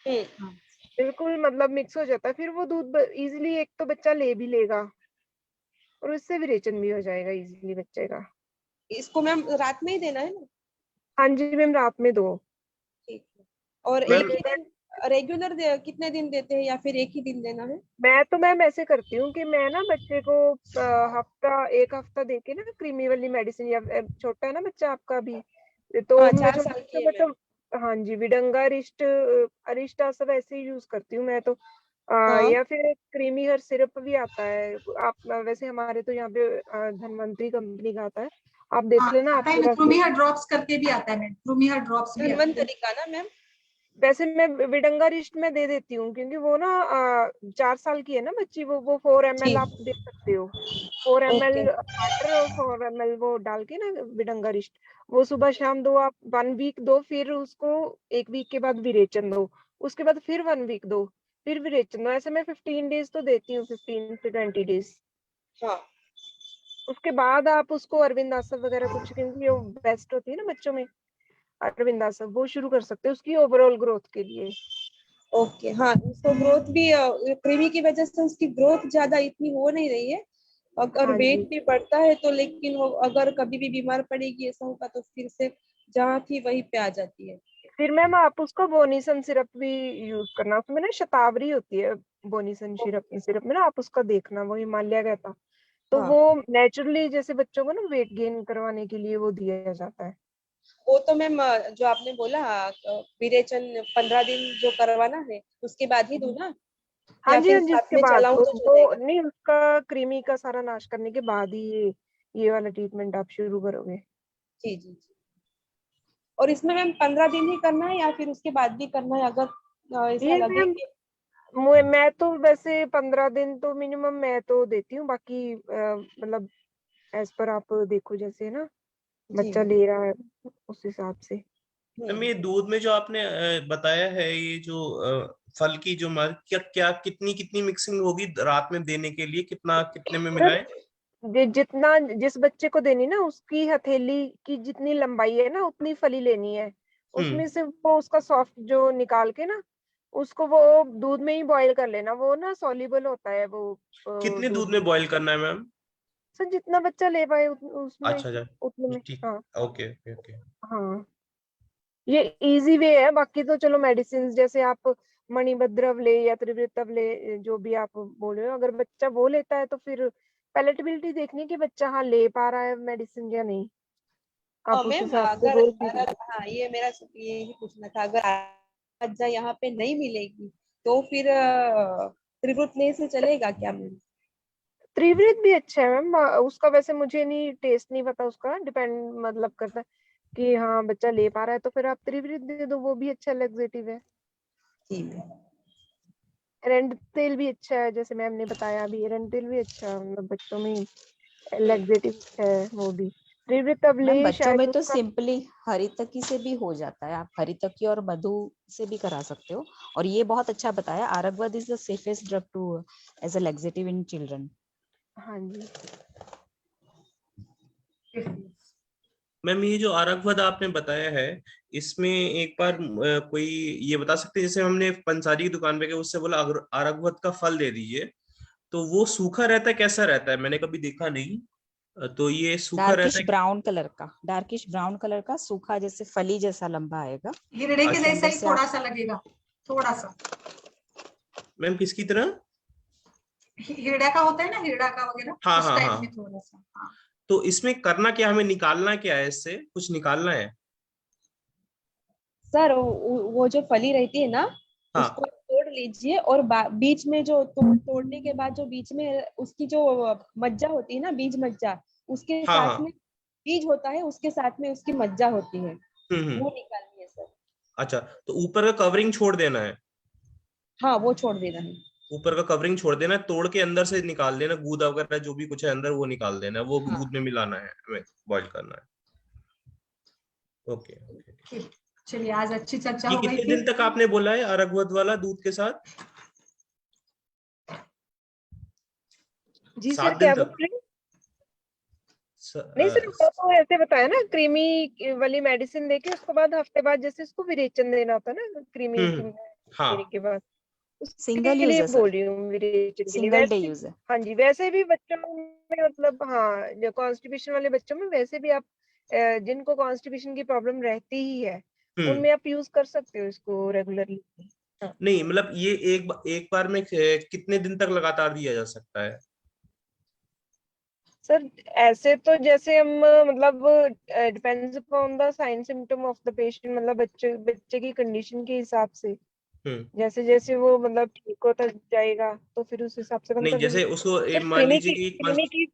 हम्म। हाँ। बिल्कुल मतलब मिक्स हो जाता है। फिर वो दूध इजीली एक तो बच्चा ले भी लेगा, और उससे विरेचन भी हो जाएगा इजीली बच्चे का। इसको मैम रात में ही देना है ना? हाँ जी मैम, रात में दो। ठीक है। और फिर एक ही दिन रेगुलर कितने दिन देते हैं, या फिर एक ही दिन देना है? मैं तो मैम ऐसे करती हूँ कि मैं ना बच्चे को एक हफ्ता देके ना क्रीमी वाली मेडिसिन, या छोटा है ना बच्चा आपका भी, तो हाँ, मैं 4 साल छोटा की है बच्चा, मैम। हाँ जी विडंगा अरिष्टा सब ऐसे ही यूज करती हूँ मैं तो। हाँ या फिर क्रीमी हर सिरप भी आता है, आप वैसे हमारे तो यहाँ पे धनवंतरी कंपनी का आता है, आप हाँ देख लेना आता है आपके ना, पास क्रूमिहा ड्रॉप्स करके भी आता है मैम, क्रूमिहा ड्रॉप्स भी आता है। धन्वंतरी का ना मैम? वैसे मैं विडंगा रिस्ट में दे देती हूँ, क्योंकि वो ना 4 साल की है ना बच्ची, वो 4 ml ठीक। आप दे सकते हो। 4 ml ओके। वाटर और 4 ml वो डाल के ना विडंगा रिस्ट, वो सुबह शाम दो, आप 1 वीक दो, फिर उसको 1 वीक के बाद विरेचन दो, उसके बाद फिर 1 वीक दो, फिर विरेचन दो। ऐसे मैं 15 डेज तो देती हूँ, 15 से 20 डेज। हाँ उसके बाद आप उसको अरविंद आसव वगैरह कुछ, क्योंकि वो बेस्ट होती है ना बच्चों में, अरविंद आसव वो शुरू कर सकते हैं उसकी ओवरऑल ग्रोथ के लिए। ओके। हाँ, उसको ग्रोथ भी कृमि की वजह से उसकी ग्रोथ ज्यादा इतनी हो नहीं रही है। अगर हाँ वेट जी। भी बढ़ता है तो, लेकिन वो अगर कभी भी बीमार पड़ेगी ऐसा होगा तो फिर से जहाँ थी वहीं पे आ जाती है। फिर मैम आप उसको बोनीसन सिरप भी यूज करना, उसमें ना शतावरी होती है बोनीसन सिरप ओके। सिरप में ना, आप उसका देखना, वो हिमालय का था, तो हाँ, वो नेचुरली जैसे बच्चों को ना वेट गेन करवाने के लिए वो दिया जाता है। वो तो मैम जो आपने बोला विरेचन 15 दिन जो करवाना है उसके बाद ही दूं ना, हाँ या जी, फिर हाँ जी, साथ उसके में बाद चलाऊं तो वो चलेगा? नहीं, उसका कृमि का सारा नाश करने के बाद ही ये वाला ट्रीटमेंट आप शुरू करोगे। जी जी जी। और इसमें मैम 15 दिन ही करना है या फिर उसके बाद भी करना है, अगर ऐसा ये लगे मैम कि? मैं तो वैसे 15 दिन तो मिनिमम मैं तो देती हूँ, बाकी मतलब एज पर आप देखो जैसे ना जी बच्चा मैम। ले रहा है उस हिसाब से। मैम ये दूध में जो आपने बताया है, ये जो फल की जो क्या क्या कितनी कितनी मिक्सिंग होगी रात में देने के लिए, कितना कितने में सर मिलाएं? जितना जिस बच्चे को देनी ना, उसकी हथेली की जितनी लंबाई है ना उतनी फली लेनी है, हम्म। उसमें से वो उसका सॉफ्ट जो निकाल के ना, उसको वो दूध में ही बॉईल कर लेना, वो ना सॉल्युबल होता है वो कितने दूध दूध में। में बॉईल करना है मैम? सर जितना बच्चा ले पाए उसमें, अच्छा अच्छा। उतने में। ठीक। हाँ ओके ओके ओके। हाँ, ये इजी वे है। बाकी तो चलो मेडिसिन जैसे आप मणिभद्रव ले या त्रिवृतव ले, जो भी आप बोल रहे हो, अगर बच्चा वो लेता है तो फिर पैलेटेबिलिटी देखनी कि बच्चा हाँ ले पा रहा है मेडिसिन या नहीं, आप उस मैम हिसाब से अगर वो भी दे अगर हाँ, ये मेरा ये ही पूछना था, अगर अज्जा यहाँ पे नहीं मिलेगी तो फिर त्रिवृत ले से चलेगा क्या मैम? त्रिवृत भी अच्छा है मैम, उसका वैसे मुझे नहीं टेस्ट नहीं पता, उसका डिपेंड मतलब करता है कि हाँ बच्चा ले पा रहा है, तो फिर आप त्रिवृत दे दो, वो भी अच्छा लेग्जेटिव है। जी मैम। एरंड तेल भी अच्छा है, जैसे मैम ने बताया अभी, एरंड तेल भी अच्छा है, मतलब बच्चों में हम्म। लेग्जेटिव है वो भी। त्रिवृत मैम अवलेह बच्चों शायद में तो उसका सिंपली हरितकी से भी हो जाता है, आप हरितकी और मधु से भी करा सकते हो। और ये बहुत अच्छा बताया, Aragvadh is the safest drug to as a laxative in children. हाँ जी। मैम ये जो आरगवद आपने बताया है, इसमें एक बार कोई ये बता सकते हैं, जैसे हमने पंसारी की दुकान पे गए, उससे बोला आरगवद का फल दे दीजिए, तो वो सूखा रहता है, कैसा रहता है? मैंने कभी देखा नहीं, तो ये सूखा रहता डार्किश है? ब्राउन कलर का, डार्किश ब्राउन कलर का सूखा, जैसे फली जैसा लंबा आएगा। हिरडे के अच्छा। जैसा ही से थोड़ा आप सा लगेगा, थोड़ा सा। मैम किसकी तरह? हिरडा का होता है ना, हिरडा का वगैरह, हाँ उस हाँ टाइप हाँ। में थोड़ा सा। हाँ। तो इसमें करना क्या, हमें निकालना क्या है, इससे कुछ निकालना है? सर वो जो फली रहती है ना, हाँ उसको तोड़ लीजिए, और बीच में जो तोड़ने के बाद जो बीच में उसकी जो मज्जा होती है ना, बीज मज्जा, उसके हाँ साथ हाँ। में बीज होता है, उसके साथ में उसकी मज्जा होती है, हम्म। वो निकालनी है सर। अच्छा, तो ऊपर का कवरिंग छोड़ देना है? हाँ, वो छोड़ देना है। ऊपर का कवरिंग छोड़ देना है, तोड़ के अंदर से निकाल देना, गूदा वगैरह जो भी कुछ है अंदर वो निकाल देना है, वो हाँ। दूध में मिलाना है, हमें बॉईल करना है। Okay okay. ठीक। चलिए, आज अच्छी चर्चा ये हो गई कितने दिन फिर। तक आपने बोला है अरगवद वाला दूध के साथ? जी सर, 7 दिन क्या बोल तक? रहे हैं? नहीं सर, वो तो ऐसे बताया ना, क्रीमी वाली मेडिसिन देके उसके बाद हफ्ते बाद जैसे उसको विरेचन देना होता है ना, क्रीमी हम्म। देने हाँ। के बाद, उसके सिंगल यूज लिए है बोल सर, रही हूँ, विरेचन के लिए। सिंगल डे वैसे यूज है। हाँ जी, वैसे भी बच्चों में मतलब, हाँ, जो कॉन्स्टिपेशन वाले बच्चों में वैसे भी आप जिनको कॉन्स्टिपेशन की प्रॉब्लम रहती ही है, हम्म। उनमें आप यूज कर सकते हो इसको रेगुलरली। हाँ नहीं मतलब ये एक बार में कितने दिन तक लगातार दिया जा सकता है? सर, ऐसे तो जैसे हम मतलब depends upon the sign symptom of the patient, मतलब बच्चे की कंडीशन के हिसाब से, हम्म। जैसे जैसे वो मतलब ठीक होता जाएगा तो फिर उस हिसाब से बंद नहीं कर जैसे देंगे। उसको सिर्फ मान लीजिए कि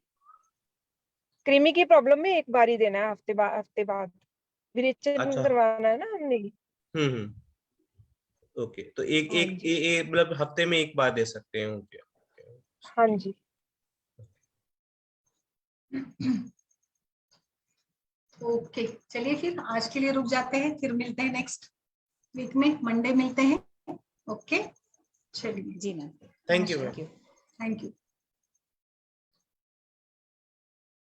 कृमि की प्रॉब्लम में एक बार ही देना है, हफ्ते बाद विरेचन अच्छा। करवाना है ना हमने। हम्म। ओके, तो एक हाँ एक जी। मतलब हफ्ते में एक बार दे सकते हैं? ओके। हाँ जी। ओके, चलिए फिर आज के लिए रुक जाते हैं, फिर मिलते हैं नेक्स्ट वीक में, मंडे मिलते हैं। ओके, चलिए, जी मैम, थैंक यू नमस्कार। Ma'am. Thank you. Thank you.